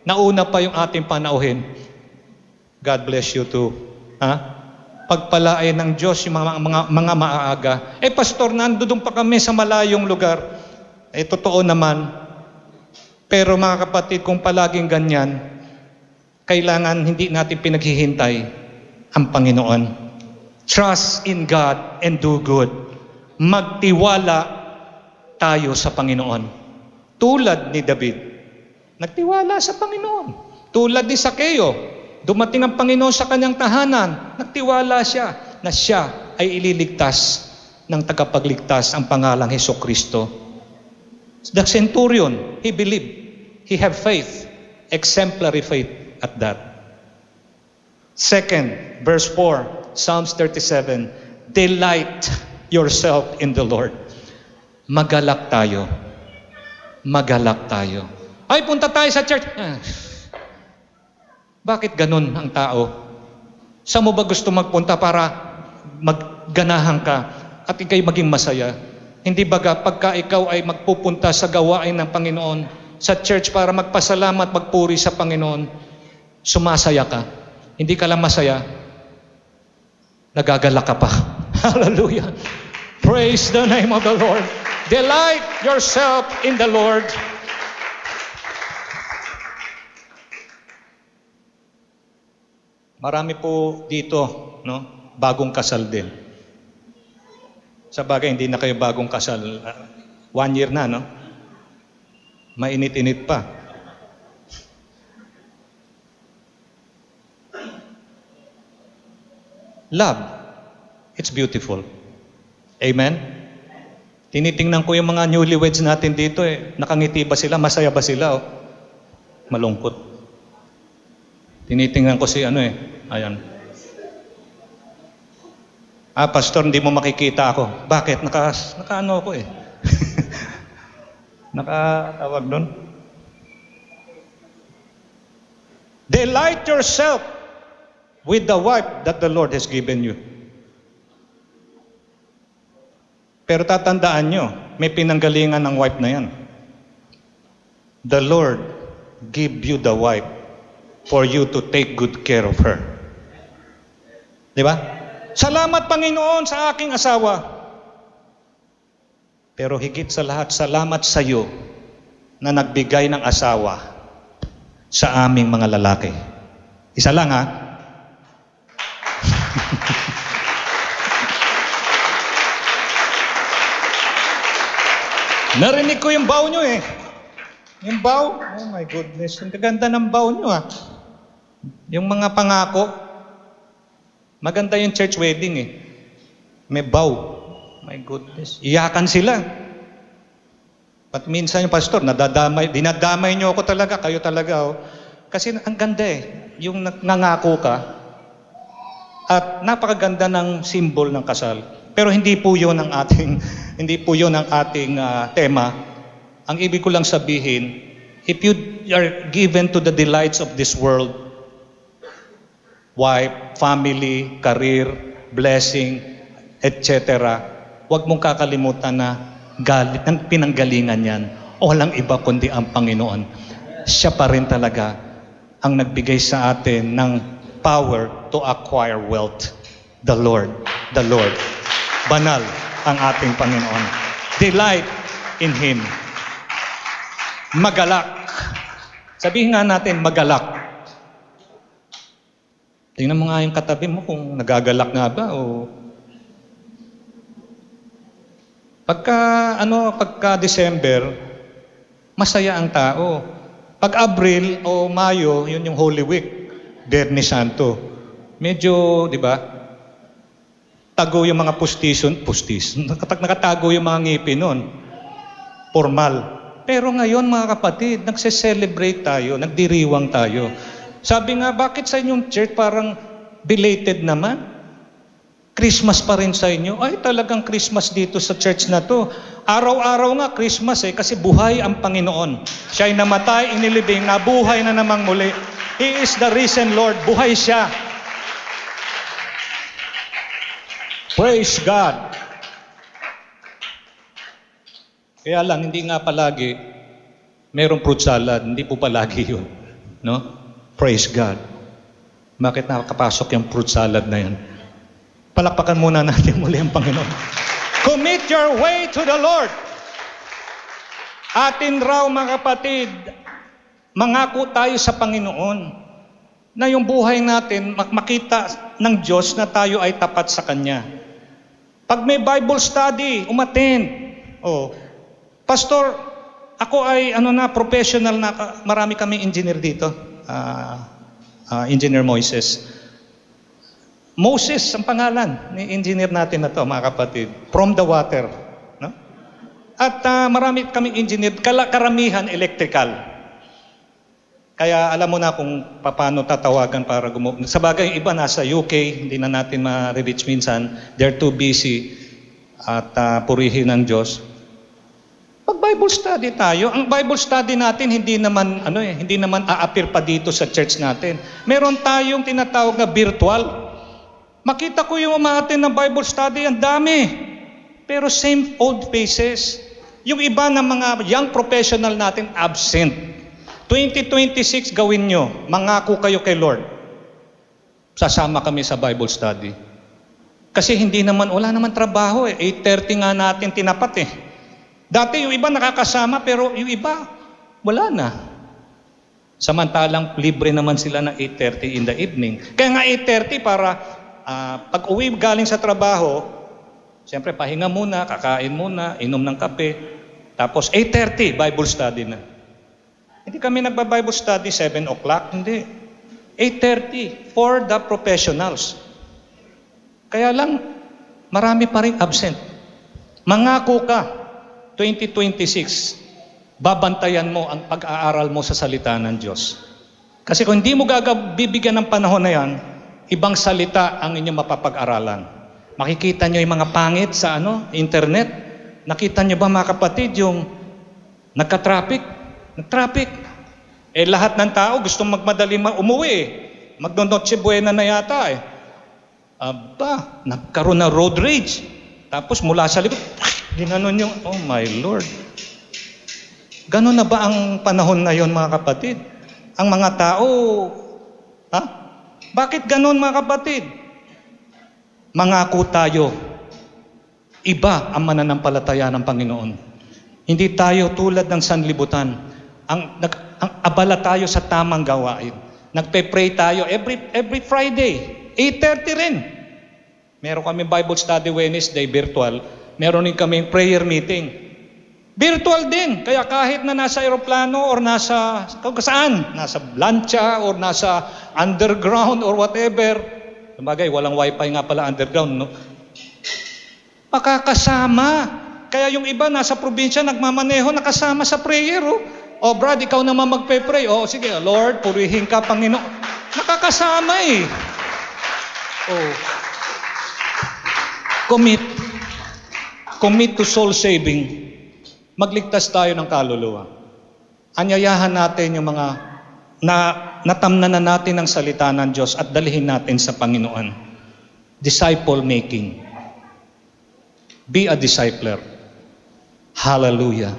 A: Nauna pa yung ating panauhin. God bless you too. Pagpalain ng Diyos yung mga maaaga. Pastor, nandoon pa kami sa malayong lugar. Totoo naman. Pero mga kapatid, kung palaging ganyan, kailangan hindi natin pinaghihintay ang Panginoon. Trust in God and do good. Magtiwala tayo sa Panginoon. Tulad ni David, nagtiwala sa Panginoon. Tulad ni Zacchaeus, dumating ang Panginoon sa kanyang tahanan, nagtiwala siya na siya ay ililigtas ng tagapagligtas ang pangalang Hesukristo. The centurion, he believed, he had faith, exemplary faith at that. Second, verse 4, Psalms 37, delight yourself in the Lord. Magalak tayo. Magalak tayo. Ay, punta tayo sa church. Bakit ganun ang tao? Saan mo ba gusto magpunta para magganahan ka at ikay maging masaya? Hindi baga pagka ikaw ay magpupunta sa gawain ng Panginoon, sa church para magpasalamat, magpuri sa Panginoon, sumasaya ka. Hindi ka lang masaya, nagagalak ka pa. Hallelujah. Praise the name of the Lord. Delight yourself in the Lord. Marami po dito, no, bagong kasal din. Sa bagay, hindi na kayo bagong kasal. 1 year na, no? Mainit-init pa. Love, it's beautiful. Amen? Tinitingnan ko yung mga newlyweds natin dito nakangiti ba sila? Masaya ba sila? Malungkot. Tinitingnan ko si ayan. Pastor, hindi mo makikita ako. Bakit? Naka-ano ako Nakatawag doon. Delight yourself with the wife that the Lord has given you. Pero tatandaan nyo, may pinanggalingan ng wife na yan. The Lord give you the wife for you to take good care of her. Di ba? Salamat Panginoon sa aking asawa. Pero higit sa lahat, salamat sa iyo na nagbigay ng asawa sa aming mga lalaki. Isa lang Narinig ko yung bow nyo Yung bow, oh my goodness, ang gaganda ng bow nyo Yung mga pangako, maganda yung church wedding May bow. My goodness. Iyakan sila. At minsan yung pastor, dinadamay nyo ako talaga, kayo talaga Kasi ang ganda yung nangako ka. At napakaganda ng symbol ng kasal. Pero hindi po 'yon ang ating tema. Ang ibig ko lang sabihin, if you are given to the delights of this world, wife, family, career, blessing, etc., huwag mong kakalimutan na ang pinanggalingan yan, walang iba kundi ang Panginoon. Siya pa rin talaga ang nagbigay sa atin ng power to acquire wealth. The Lord, the Lord. Banal ang ating Panginoon. Delight in Him. Magalak. Sabihin nga natin, magalak. Tingnan mo nga yung katabi mo kung nagagalak nga ba o... Pagka December, masaya ang tao. Pag Abril o Mayo, yun yung Holy Week, Biyernes Santo. Medyo, di ba, tago yung mga pustis, nakatago yung mga ngipin nun. Formal. Pero ngayon, mga kapatid, nagse-celebrate tayo, nagdiriwang tayo. Sabi nga, bakit sa inyong church parang belated naman? Christmas pa rin sa inyo. Ay, talagang Christmas dito sa church na to. Araw-araw nga Christmas kasi buhay ang Panginoon. Siya'y namatay, inilibing, nabuhay na namang muli. He is the risen Lord. Buhay siya. Praise God. Kaya lang, hindi nga palagi merong fruit salad. Hindi po palagi yun. No? Praise God. Bakit nakakapasok yung fruit salad na yan? Palakpakan muna natin muli ang Panginoon. Commit your way to the Lord. Atin raw, mga kapatid, mangako tayo sa Panginoon na yung buhay natin, makita ng Diyos na tayo ay tapat sa Kanya. Pag may Bible study, umattend. Pastor, ako ay professional na, marami kami engineer dito. Engineer Moises. Moses ang pangalan ni engineer natin na to, mga kapatid. From the water. No? At marami kaming engineer, karamihan electrical. Kaya alam mo na kung paano tatawagan para gumawa. Sa bagay, iba nasa UK, hindi na natin ma-reach minsan. They're too busy at purihin ng Diyos. Pag Bible study tayo, ang Bible study natin hindi naman a-appear pa dito sa church natin. Meron tayong tinatawag na virtual. Makita ko yung umaattend ng Bible study, ang dami. Pero same old faces. Yung iba ng mga young professional natin absent. 2026 gawin nyo, mangako kayo kay Lord. Sasama kami sa Bible study. Kasi wala naman trabaho 8:30 nga natin tinapat Dati yung iba nakakasama pero yung iba, wala na. Samantalang libre naman sila ng 8:30 in the evening. Kaya nga 8:30 para pag uwi galing sa trabaho, siyempre pahinga muna, kakain muna, inom ng kape. Tapos 8:30, Bible study na. Hindi kami nagba-Bible study 7 o'clock, hindi. 8:30 for the professionals. Kaya lang, marami pa rin absent. Mangako ka, 2026, babantayan mo ang pag-aaral mo sa salita ng Diyos. Kasi kung hindi mo bibigyan ng panahon na yan, ibang salita ang inyong mapapag-aralan. Makikita nyo yung mga pangit sa internet. Nakita nyo ba, mga kapatid, yung nagka-traffic? Nag-traffic. Lahat ng tao gustong magmadali umuwi Magno-Noche Buena na yata nagkaroon ng road rage. Tapos mula sa likod, ginanon yung, oh my Lord. Ganon na ba ang panahon na yon, mga kapatid? Ang mga tao, Bakit ganon, mga kapatid? Mangako tayo. Iba ang mananampalataya ng Panginoon. Hindi tayo tulad ng sanlibutan. Ang abala tayo sa tamang gawain. Nagpe-pray tayo every Friday. 8:30 rin. Meron kami Bible study Wednesday, virtual. Meron din kami prayer meeting. Virtual din. Kaya kahit na nasa aeroplano or nasa lancha or nasa underground or whatever. Sabagay, walang wifi nga pala underground, no? Makakasama. Kaya yung iba nasa probinsya, nagmamaneho, nakasama sa prayer, Brad, ikaw naman magpe-pray. Sige, Lord, purihin ka, Panginoon. Nakakasama Commit to soul saving. Magligtas tayo ng kaluluwa. Anyayahan natin yung mga natamnan na natin ang salita ng Diyos at dalhin natin sa Panginoon. Disciple making. Be a discipler. Hallelujah.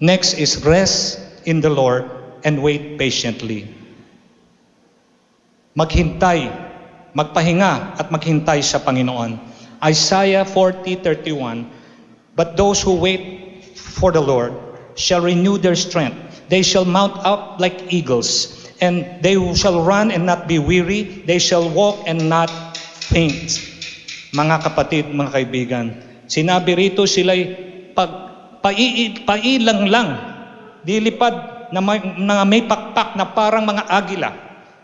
A: Next is rest in the Lord and wait patiently. Maghintay, magpahinga at maghintay sa Panginoon. Isaiah 40:31, but those who wait for the Lord shall renew their strength. They shall mount up like eagles, and they shall run and not be weary. They shall walk and not faint. Mga kapatid, mga kaibigan, sinabi rito sila'y pailang lang, dilipad na may pakpak na parang mga agila.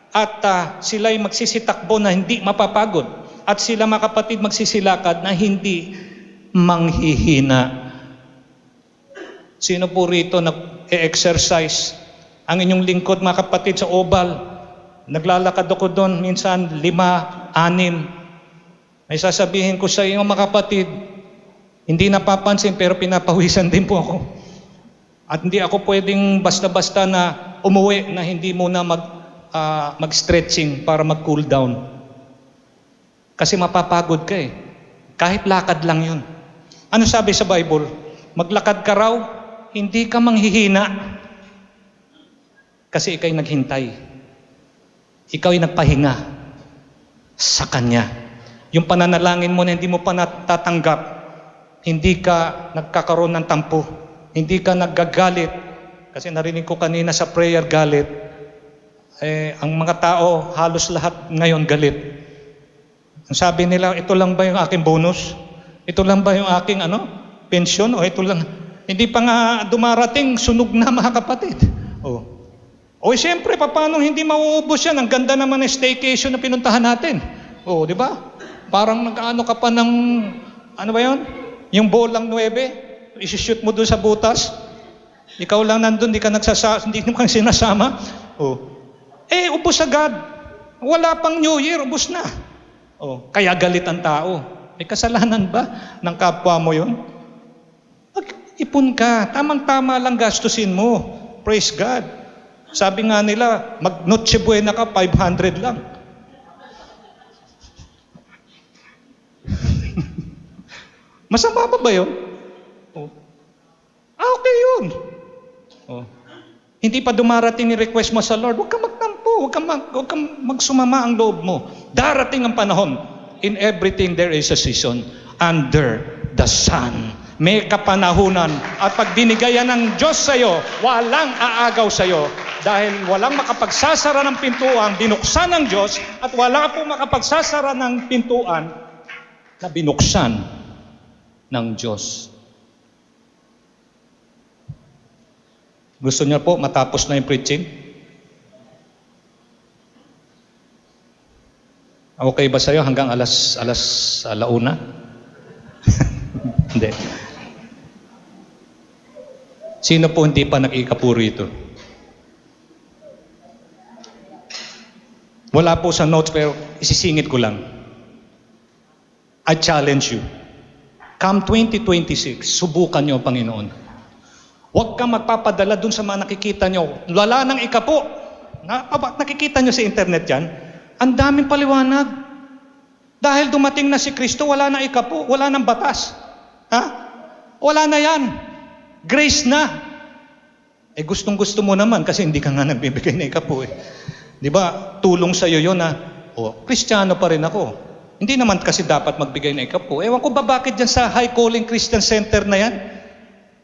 A: At sila'y magsisitakbo na hindi mapapagod. At sila mga kapatid magsisilakad na hindi manghihina. Sino po rito nag-exercise? Ang inyong lingkod mga kapatid sa Oval. Naglalakad ako doon minsan 5, 6. May sasabihin ko sa inyo mga kapatid, hindi napapansin pero pinapawisan din po ako. At hindi ako pwedeng basta-basta na umuwi na hindi muna mag-stretching para mag-cool down. Kasi mapapagod ka eh. Kahit lakad lang yun. Ano sabi sa Bible? Maglakad ka raw, hindi ka manghihina. Kasi ikaw'y naghintay. Ikaw'y nagpahinga sa Kanya. Yung pananalangin mo na hindi mo pa natatanggap, hindi ka nagkakaroon ng tampo, hindi ka naggagalit. Kasi narinig ko kanina sa prayer galit, ang mga tao halos lahat ngayon galit. Ang sabi nila, ito lang ba yung aking bonus? Ito lang ba yung aking pensyon? O ito lang? Hindi pa nga dumarating, sunog na mga kapatid. O siyempre, paano hindi mauubos yan? Ang ganda naman ng staycation na pinuntahan natin. Di ba? Parang nag-ano ka pa ng, ano ba yun? Yung bolang 9, isi-shoot mo doon sa butas. Ikaw lang nandun, hindi mo kang sinasama. Ubos agad. Wala pang New Year, ubos na. Kaya galit ang tao. May kasalanan ba ng kapwa mo yun? Mag-ipon ka. Tamang-tama lang gastusin mo. Praise God. Sabi nga nila, mag-Noche Buena ka, 500 lang. Masama ba yun? Okay yun. Hindi pa dumarating ni request mo sa Lord, huwag kang magtampo, huwag kang magsumama ang loob mo. Darating ang panahon. In everything there is a season under the sun. May kapanahunan. At pag binigayan ng Diyos sa'yo, walang aagaw sa'yo. Dahil walang makapagsasara ng pintuan, binuksan ng Diyos, at wala po makapagsasara ng pintuan na binuksan ng Diyos. Gusto niyo po matapos na yung preaching? Okay ba sa'yo hanggang alas alauna? Hindi. Sino po hindi pa nag-ikapu rito? Wala po sa notes pero isisingit ko lang. I challenge you. Come 2026, subukan niyo ang Panginoon. Huwag kang magpapadala dun sa mga nakikita niyo. Wala nang ikapo. Nakikita niyo sa internet yan? Ang daming paliwanag. Dahil dumating na si Kristo, wala nang ikapo, wala nang batas. Wala na yan. Grace na. Gustong-gusto mo naman kasi hindi ka nga nagbibigay na ikapo eh. Di ba? Tulong sa'yo yun na, Kristiyano pa rin ako. Hindi naman kasi dapat magbigay na ikapo. Ewan ko ba bakit dyan sa High Calling Christian Center na yan?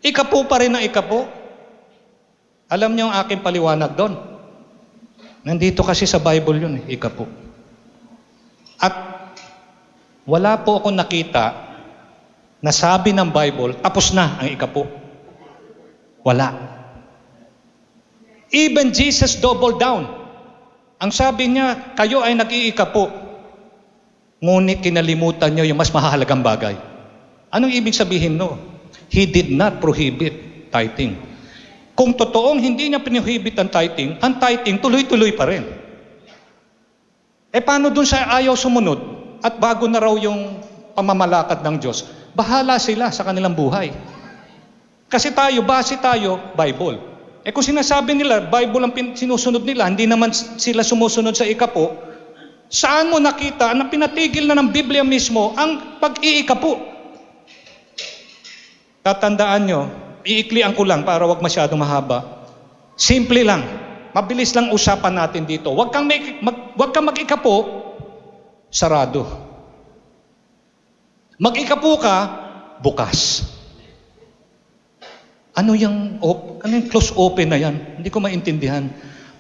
A: Ikapo pa rin ang ikapo. Alam niyo ang aking paliwanag doon. Nandito kasi sa Bible yun ikapo. At wala po akong nakita na sabi ng Bible, tapos na ang ikapo. Wala. Even Jesus doubled down. Ang sabi niya, kayo ay nag-iikapo. Ngunit kinalimutan niyo yung mas mahalagang bagay. Anong ibig sabihin no? He did not prohibit tithing. Kung totoong hindi niya pinuhibit ang tithing tuloy-tuloy pa rin. Paano dun sa ayaw sumunod at bago na raw yung pamamalakad ng Diyos? Bahala sila sa kanilang buhay. Kasi base tayo, Bible. Kung sinasabi nila, Bible ang sinusunod nila, hindi naman sila sumusunod sa ikapo, saan mo nakita na pinatigil na ng Biblia mismo ang pag-iikapo? Tatandaan nyo, iiklian ko lang para wag masyadong mahaba. Simple lang. Mabilis lang usapan natin dito. Huwag kang mag-ikapo, sarado. Mag-ikapo ka, bukas. Ano yung close open na yan? Hindi ko maintindihan.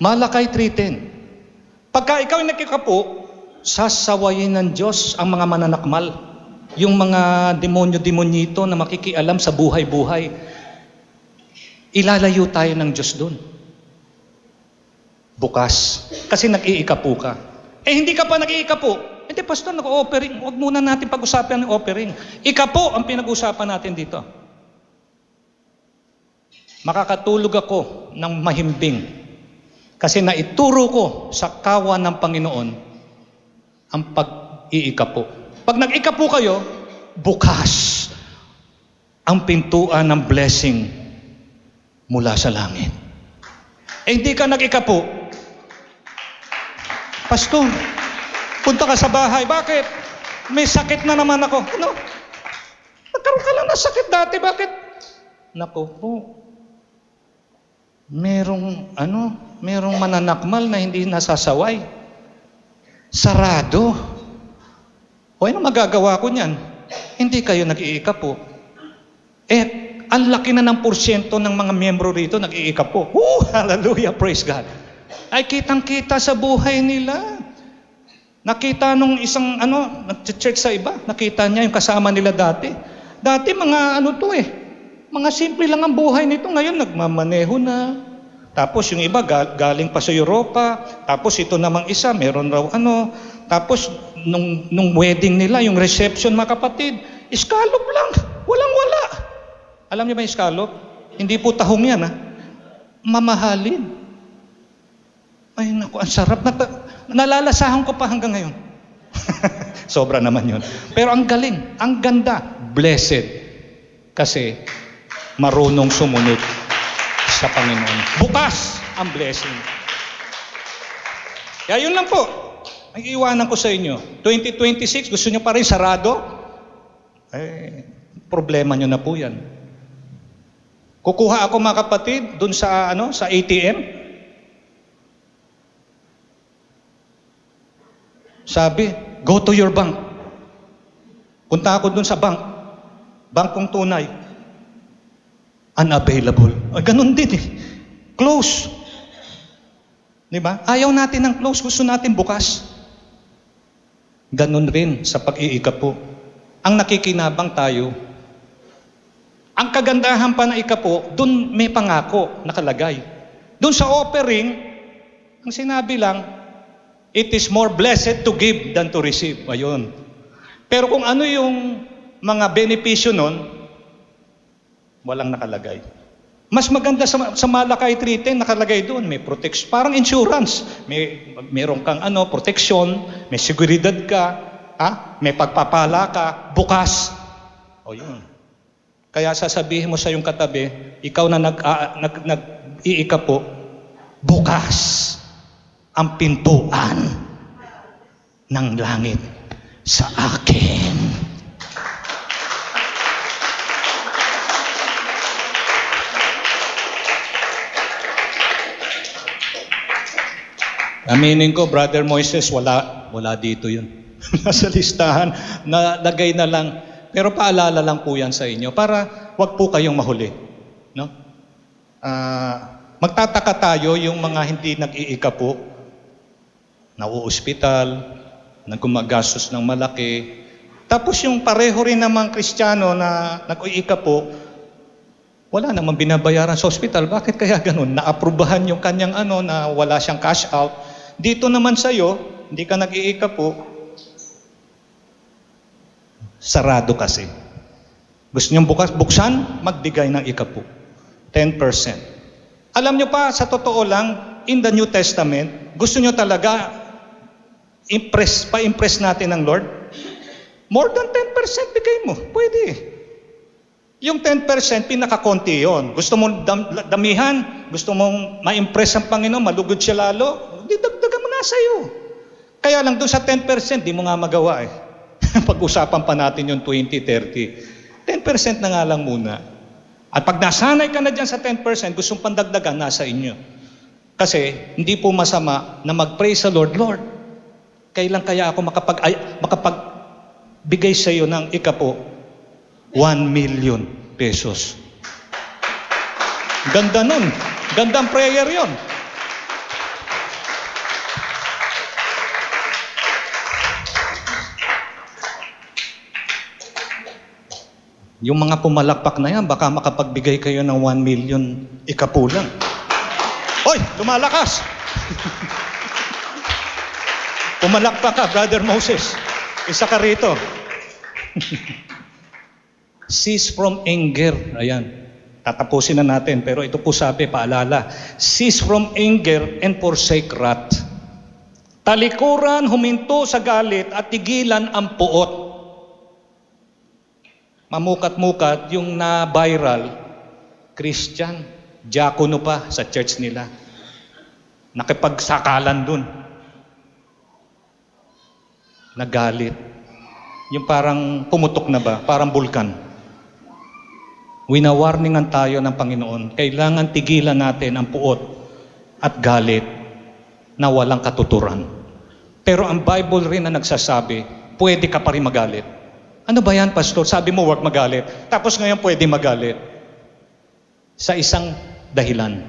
A: Malakay 3:10. Pagka ikaw ay nag-ikapo, sasawayin ng Diyos ang mga mananakmal. Yung mga demonyo-demonyito na makikialam sa buhay-buhay. Ilalayo tayo ng Diyos doon. Bukas. Kasi nag-iikapo ka. Hindi ka pa nag-iikapo. Hindi, pastor, nag-offering. Huwag muna natin pag-usapan ng offering. Ikapo ang pinag-usapan natin dito. Makakatulog ako ng mahimbing. Kasi naituro ko sa kawan ng Panginoon ang pag-iikapo. Pag nag-ikapo kayo, bukas ang pintuan ng blessing mula sa langit. Hindi ka nag-ikapo, pastor, punta ka sa bahay. Bakit? May sakit na naman ako. Ano? Nagkaroon ka lang ng sakit dati. Bakit? Nako po. Merong mananakmal na hindi nasasaway. Sarado. O ano magagawa ko niyan? Hindi kayo nag-iikapo. Ang laki na ng porsyento ng mga miyembro rito nag-iikapo. Hallelujah, praise God. Ay kitang-kita sa buhay nila. Nakita nung isang nag-church sa iba, nakita niya yung kasama nila dati. Dati mga simple lang ang buhay nito. Ngayon nagmamaneho na. Tapos yung iba galing pa sa Europa. Tapos ito namang isa, meron raw Tapos nung wedding nila, yung reception mga kapatid, scallop lang. Walang-wala. Alam niyo ba yung scallop? Hindi po tahong yan, mamahalin. Ay naku, ang sarap. Nalalasahan ko pa hanggang ngayon. Sobra naman yun. Pero ang galing, ang ganda, blessed. Kasi marunong sumunod sa Panginoon. Bukas ang blessing. Kaya yun lang po. Ang iiwanan ko sa inyo. 2026, gusto nyo pa rin sarado? Problema nyo na po yan. Kukuha ako mga kapatid dun sa ATM. Sabi, go to your bank. Punta ako dun sa bank. Bangkong tunay. Unavailable. Ganun din eh. Close. Diba? Ayaw natin ng close. Gusto natin bukas. Ganun rin sa pag-iikapo. Ang nakikinabang tayo. Ang kagandahan pa na ikapo, dun may pangako nakalagay. Dun sa offering, ang sinabi lang, it is more blessed to give than to receive. Ayun. Pero kung ano yung mga benepisyo nun, walang nakalagay. Mas maganda sa Malakay 3:10 nakalagay doon, may protection, parang insurance. Meron kang protection, may seguridad ka, may pagpapala ka, bukas. O yun. Kaya sasabihin mo sa iyong katabi, ikaw na nag-iikapo, bukas ang pintuan ng langit sa akin. Aminin ko, Brother Moises, wala dito yun. Nasa listahan, nalagay na lang. Pero paalala lang po yan sa inyo para wag po kayong mahuli. No? Magtataka tayo yung mga hindi nag-iikapo, nauospital, naggumagastos ng malaki. Tapos yung pareho rin namang Kristiyano na nag-iikapo, wala namang binabayaran sa ospital. Bakit kaya ganun? Naaprubahan yung kanyang na wala siyang cash out. Dito naman sa'yo, hindi ka nag-iikapo, sarado kasi. Gusto niyong buksan, magbigay ng ikapo. 10%. Alam niyo pa, sa totoo lang, in the New Testament, gusto niyo talaga pa-impress natin ng Lord? More than 10% bigay mo. Pwede. Yung 10%, pinakakonti yon. Gusto mong damihan, gusto mong ma-impress ang Panginoon, malugod siya lalo, di dagdagan mo na sa'yo. Kaya lang doon sa 10%, di mo nga magawa Pag-usapan pa natin yung 20, 30. 10% na nga lang muna. At pag nasanay ka na dyan sa 10%, gustong pandagdagan, nasa inyo. Kasi hindi po masama na mag-pray sa Lord, Lord, kailan kaya ako makapagbigay sa iyo ng ikapo 1 million pesos. Ganda nun. Gandang prayer yon. Yung mga pumalakpak na yan, baka makapagbigay kayo ng 1 million ikapulang. Hoy, lumalakas! Pumalakpak ka, Brother Moses. Isa ka rito. Cease from anger. Ayan. Tatapusin na natin. Pero ito po sabi, paalala. Cease from anger and forsake wrath. Talikuran, huminto sa galit at tigilan ang puot. Mamukat-mukat yung na-viral, Christian, diakono pa sa church nila. Nakipagsakalan dun. Nagalit. Yung parang pumutok na ba? Parang bulkan. Winawarningan tayo ng Panginoon. Kailangan tigilan natin ang puot at galit na walang katuturan. Pero ang Bible rin na nagsasabi, pwede ka pa rin magalit. Ano ba yan, Pastor? Sabi mo, huwag magalit. Tapos ngayon pwede magalit. Sa isang dahilan.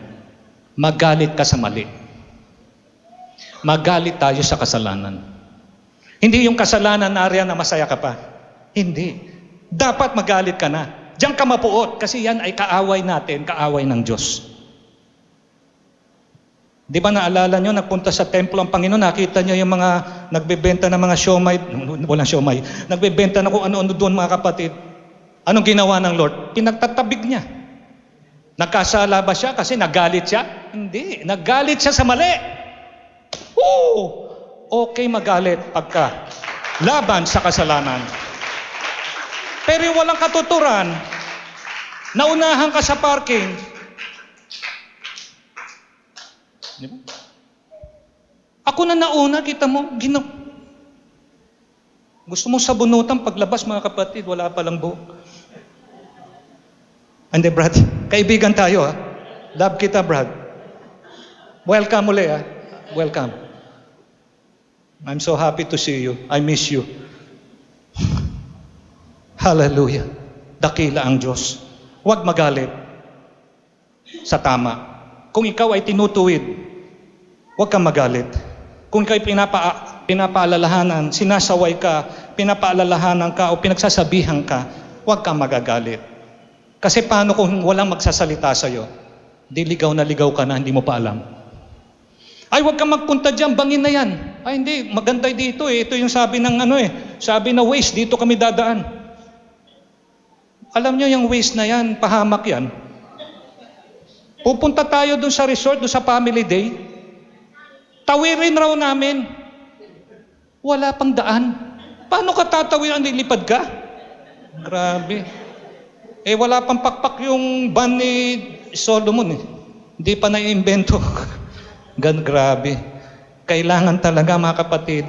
A: Magalit ka sa mali. Magalit tayo sa kasalanan. Hindi yung kasalanan na na masaya ka pa. Hindi. Dapat magalit ka na. Diyan ka mapuot kasi yan ay kaaway natin, kaaway ng Diyos. Di ba naalala nyo, nagpunta sa templo ang Panginoon, nakita nyo yung mga nagbebenta ng mga siomay, walang siomay, nagbebenta na kung ano-ano doon mga kapatid. Anong ginawa ng Lord? Pinagtatabig niya. Nagkasala ba siya kasi nagalit siya? Hindi. Nagalit siya sa mali. Okay magalit pagka laban sa kasalanan. Pero yung walang katuturan, naunahan ka sa parking, di ba? Ako na nauna, kita mo, gusto mo sabunutan paglabas mga kapatid, wala palang buhok. Hindi, Brad, kaibigan tayo ha. Love kita, Brad. Welcome uli ha. Welcome. I'm so happy to see you. I miss you. Hallelujah. Dakila ang Diyos. Huwag magalit sa tama. Kung ikaw ay tinutuwid, huwag kang magalit. Kung ikaw ay pinapaalalahanan, sinasaway ka, pinapaalalahanan ka o pinagsasabihan ka, huwag kang magagalit. Kasi paano kung walang magsasalita sa'yo? Di ligaw na ligaw ka na, hindi mo pa alam. Ay, huwag kang magpunta dyan, bangin na yan. Ay, hindi, maganda dito eh. Ito yung sabi ng sabi na Waze, dito kami dadaan. Alam nyo yung Waze na yan, pahamak yan. Pupunta tayo dun sa resort, dun sa family day. Tawirin raw namin. Wala pang daan. Paano ka tatawiran? Lilipad ka? Grabe. Wala pang pakpak yung van ni Solomon eh. Hindi pa na-invento. Grabe. Kailangan talaga mga kapatid.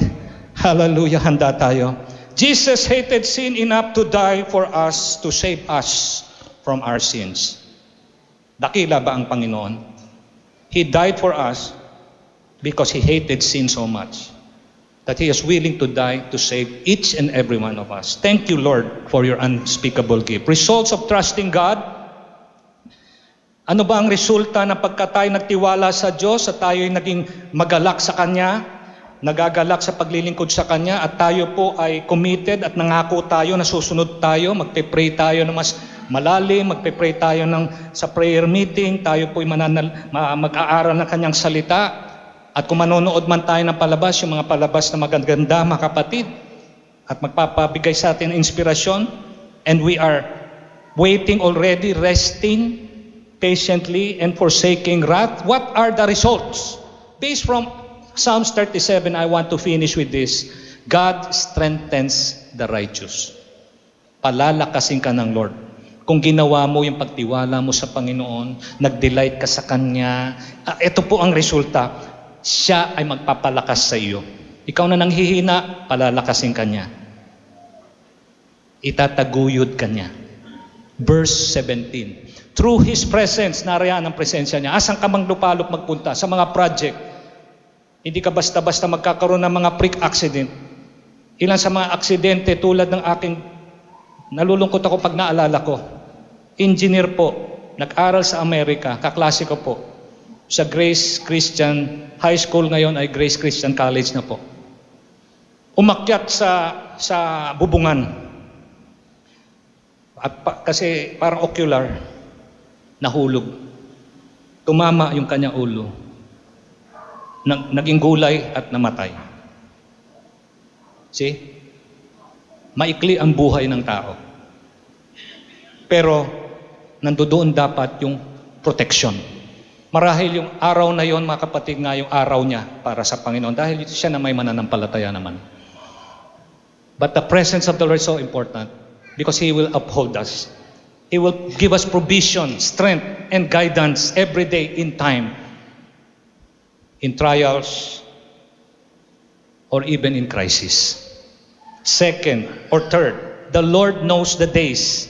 A: Hallelujah, handa tayo. Jesus hated sin enough to die for us, to save us from our sins. Dakila ba ang Panginoon? He died for us because He hated sin so much that He is willing to die to save each and every one of us. Thank you, Lord, for your unspeakable gift. Results of trusting God. Ano ba ang resulta na pagka tayo nagtiwala sa Diyos at tayo ay naging magalak sa Kanya, nagagalak sa paglilingkod sa Kanya at tayo po ay committed at nangako tayo na susunod tayo, magpe-pray tayo na mas malalim, magpe-pray tayo sa prayer meeting, tayo po ay mag-aaral ng Kanyang salita. At kung manonood man tayo ng palabas, yung mga palabas na magaganda, mga kapatid, at magpapabigay sa atin ng inspirasyon, and we are waiting already, resting patiently and forsaking wrath. What are the results? Based from Psalms 37, I want to finish with this. God strengthens the righteous. Palalakasin ka ng Lord. Kung ginawa mo yung pagtiwala mo sa Panginoon, nag-delight ka sa Kanya, ito po ang resulta. Siya ay magpapalakas sa iyo. Ikaw na nanghihina, palalakasin ka niya. Itataguyod ka niya. Verse 17. Through His presence, narayaan ang presensya niya. Asan ka mang lupalop magpunta? Sa mga project. Hindi ka basta-basta magkakaroon ng mga freak accident. Ilan sa mga aksidente tulad ng aking, nalulungkot ako pag naalala ko. Engineer po, nag-aral sa Amerika, kaklase ko po. Sa Grace Christian High School ngayon ay Grace Christian College na po. Umakyat sa bubungan. Kasi parang ocular, nahulog. Tumama yung kanyang ulo. Naging gulay at namatay. See? Maikli ang buhay ng tao. Pero nandoon dapat yung protection. Marahil yung araw na yon, mga kapatid, nga yung araw niya para sa Panginoon. Dahil siya na may mananampalataya naman. But the presence of the Lord is so important because He will uphold us. He will give us provision, strength, and guidance every day in time. In trials, or even in crisis. Second or third, the Lord knows the days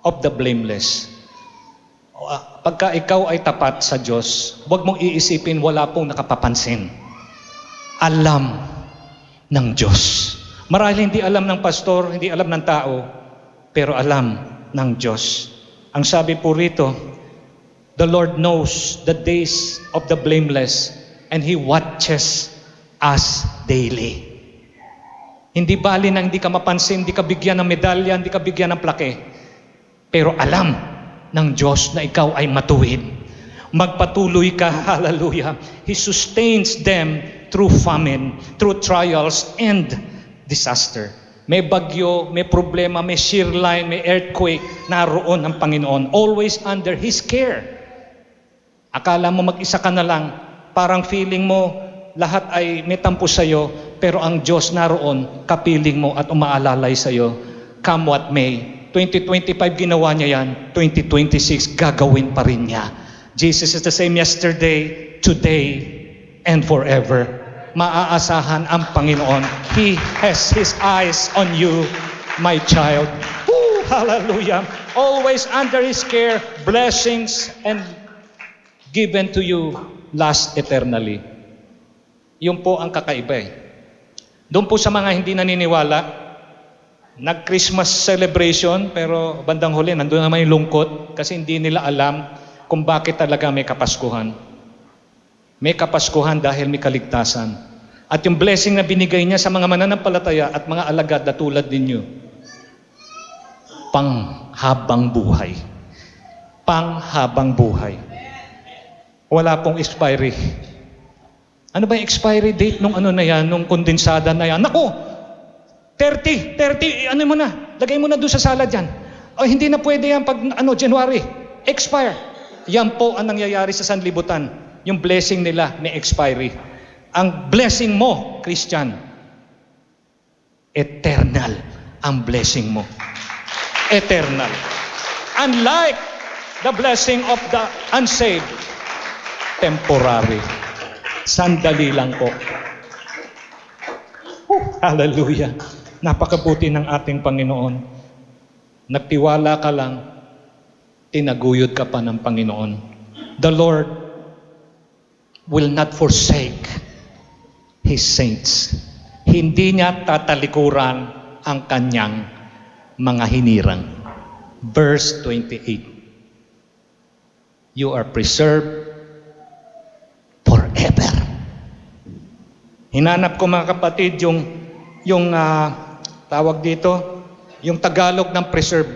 A: of the blameless. Pagka ikaw ay tapat sa Diyos, huwag mong iisipin wala pong nakapapansin. Alam ng Diyos. Marahil hindi alam ng pastor, hindi alam ng tao, pero alam ng Diyos. Ang sabi po rito, the Lord knows the days of the blameless and He watches us daily. Hindi bali na hindi ka mapansin, hindi ka bigyan ng medalya, hindi ka bigyan ng plaque. Pero alam ng Diyos na ikaw ay matuwid. Magpatuloy ka, hallelujah. He sustains them through famine, through trials and disaster. May bagyo, may problema, may shear line, may earthquake, naroon ang Panginoon. Always under His care. Akala mo mag-isa ka na lang, parang feeling mo lahat ay may tampo sa'yo, pero ang Diyos naroon, kapiling mo at umaalalay sa'yo. Come what may. 2025 ginawa niya yan, 2026 gagawin pa rin niya. Jesus is the same yesterday, today, and forever. Maaasahan ang Panginoon. He has His eyes on you, my child. Woo, hallelujah. Always under His care, blessings and given to you last eternally. Yun po ang kakaiba eh. Doon po sa mga hindi naniniwala, nag-Christmas celebration, pero bandang huli, nandun naman yung lungkot kasi hindi nila alam kung bakit talaga may kapaskuhan. May kapaskuhan dahil may kaligtasan. At yung blessing na binigay niya sa mga mananampalataya at mga alagad na tulad ninyo, panghabang buhay. Panghabang buhay. Wala pong expiry. Ano ba yung expiry date nung ano na yan, nung kondensada na yan? Naku! 30, ano mo na? Lagay mo na doon sa salad yan. O hindi na pwede yan pag January. Expire. Yan po ang nangyayari sa sanlibutan. Yung blessing nila may expiry. Ang blessing mo, Christian, eternal ang blessing mo. Eternal. Unlike the blessing of the unsaved, temporary. Sandali lang po. Hallelujah. Napakabuti ng ating Panginoon. Nagtiwala ka lang, tinaguyod ka pa ng Panginoon. The Lord will not forsake His saints. Hindi niya tatalikuran ang kanyang mga hinirang. Verse 28. You are preserved forever. Hinanap ko mga kapatid yung tawag dito, yung Tagalog ng preserve.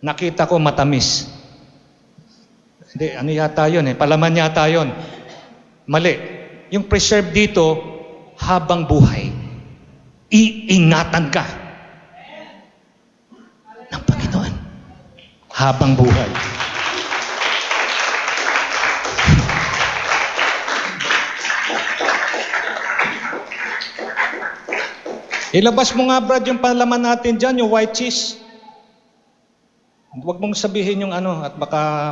A: Nakita ko matamis. Hindi, ano yata yun eh, palaman yata yun. Mali. Yung preserve dito, habang buhay. Iingatan ka ng Panginoon. Habang buhay. Ilabas mo nga, Brad, yung palaman natin dyan, yung white cheese. Huwag mong sabihin yung ano, at baka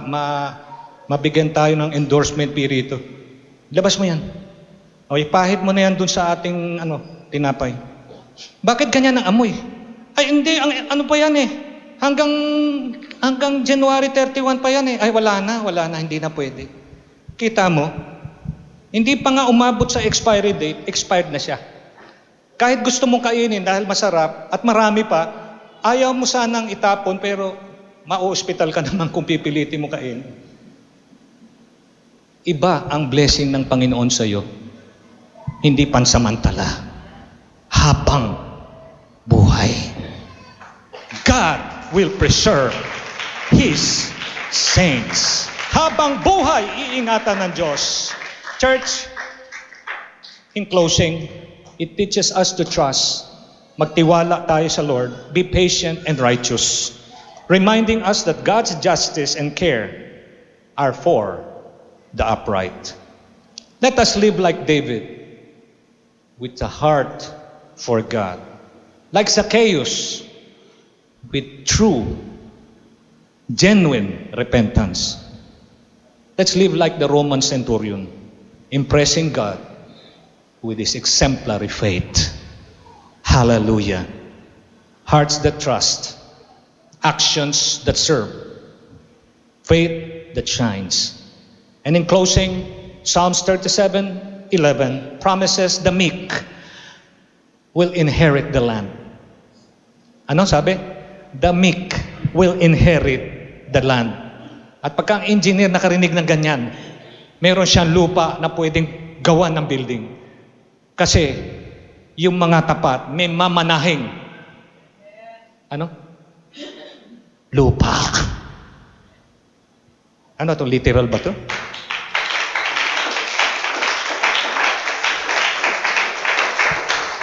A: mabigyan tayo ng endorsement fee rito. Ilabas mo yan. O ipahid mo na yan dun sa ating tinapay. Bakit ganyan ang amoy? Ay hindi, ano pa yan eh? Hanggang January 31 pa yan eh. Ay, wala na, hindi na pwede. Kita mo? Hindi pa nga umabot sa expiry date, expired na siya. Kahit gusto mong kainin dahil masarap at marami pa, ayaw mo sanang itapon pero ma-hospital ka naman kung pipilitin mo kainin. Iba ang blessing ng Panginoon sa iyo. Hindi pansamantala. Habang buhay. God will preserve His saints. Habang buhay, iingatan ng Diyos. Church, in closing, it teaches us to trust. Magtiwala tayo sa Lord. Be patient and righteous. Reminding us that God's justice and care are for the upright. Let us live like David, with a heart for God. Like Zacchaeus, with true, genuine repentance. Let's live like the Roman centurion, impressing God with his exemplary faith. Hallelujah. Hearts that trust, actions that serve, faith that shines. And in closing, Psalms 37:11 promises the meek will inherit the land. Ano sabi? The meek will inherit the land. At pagka ang engineer nakarinig ng ganyan, meron siyang lupa na pwedeng gawan ng building. Kasi yung mga tapat may mamanahing lupa. Ano to? Literal ba to?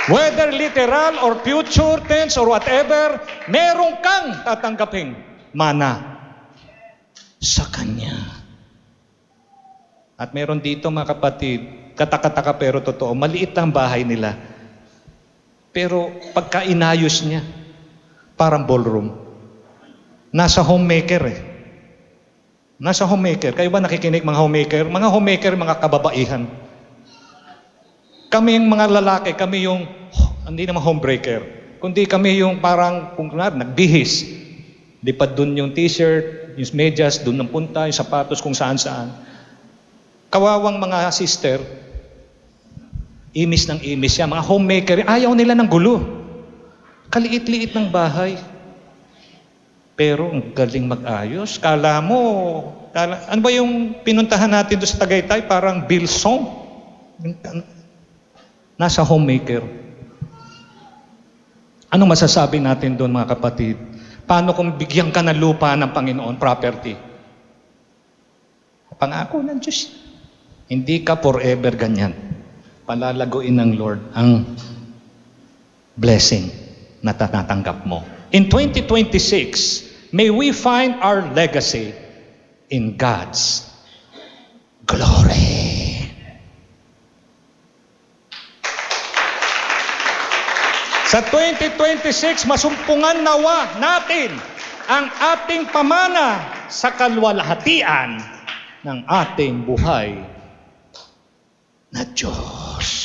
A: Whether literal or future tense or whatever, meron kang tatanggaping mana sa Kanya. At meron dito mga kapatid, katakataka pero totoo, maliit ang bahay nila. Pero pagka inayos niya, parang ballroom. Nasa homemaker eh. Nasa homemaker. Kayo ba nakikinig mga homemaker? Mga homemaker, mga kababaihan. Kami yung mga lalaki, kami yung, hindi naman homebreaker, kundi kami yung parang, kung nagbihis. Di pa dun yung t-shirt, yung medyas, dun ang punta, yung sapatos, kung saan-saan. Kawawang mga sister, imis ng imis yan. Mga homemaker, ayaw nila ng gulo. Kaliit-liit ng bahay. Pero ang galing mag-ayos. Kala mo, ano ba yung pinuntahan natin doon sa Tagaytay? Parang Bilsong. Nasa homemaker. Anong masasabi natin doon mga kapatid? Paano kung bigyan ka ng lupa ng Panginoon, property? Pangako ng Diyos. Hindi ka forever ganyan. Palalaguin ng Lord ang blessing na tatatanggap mo. In 2026, may we find our legacy in God's glory. Sa 2026, masumpungan nawa natin ang ating pamana sa kalwalhatian ng ating buhay na Diyos.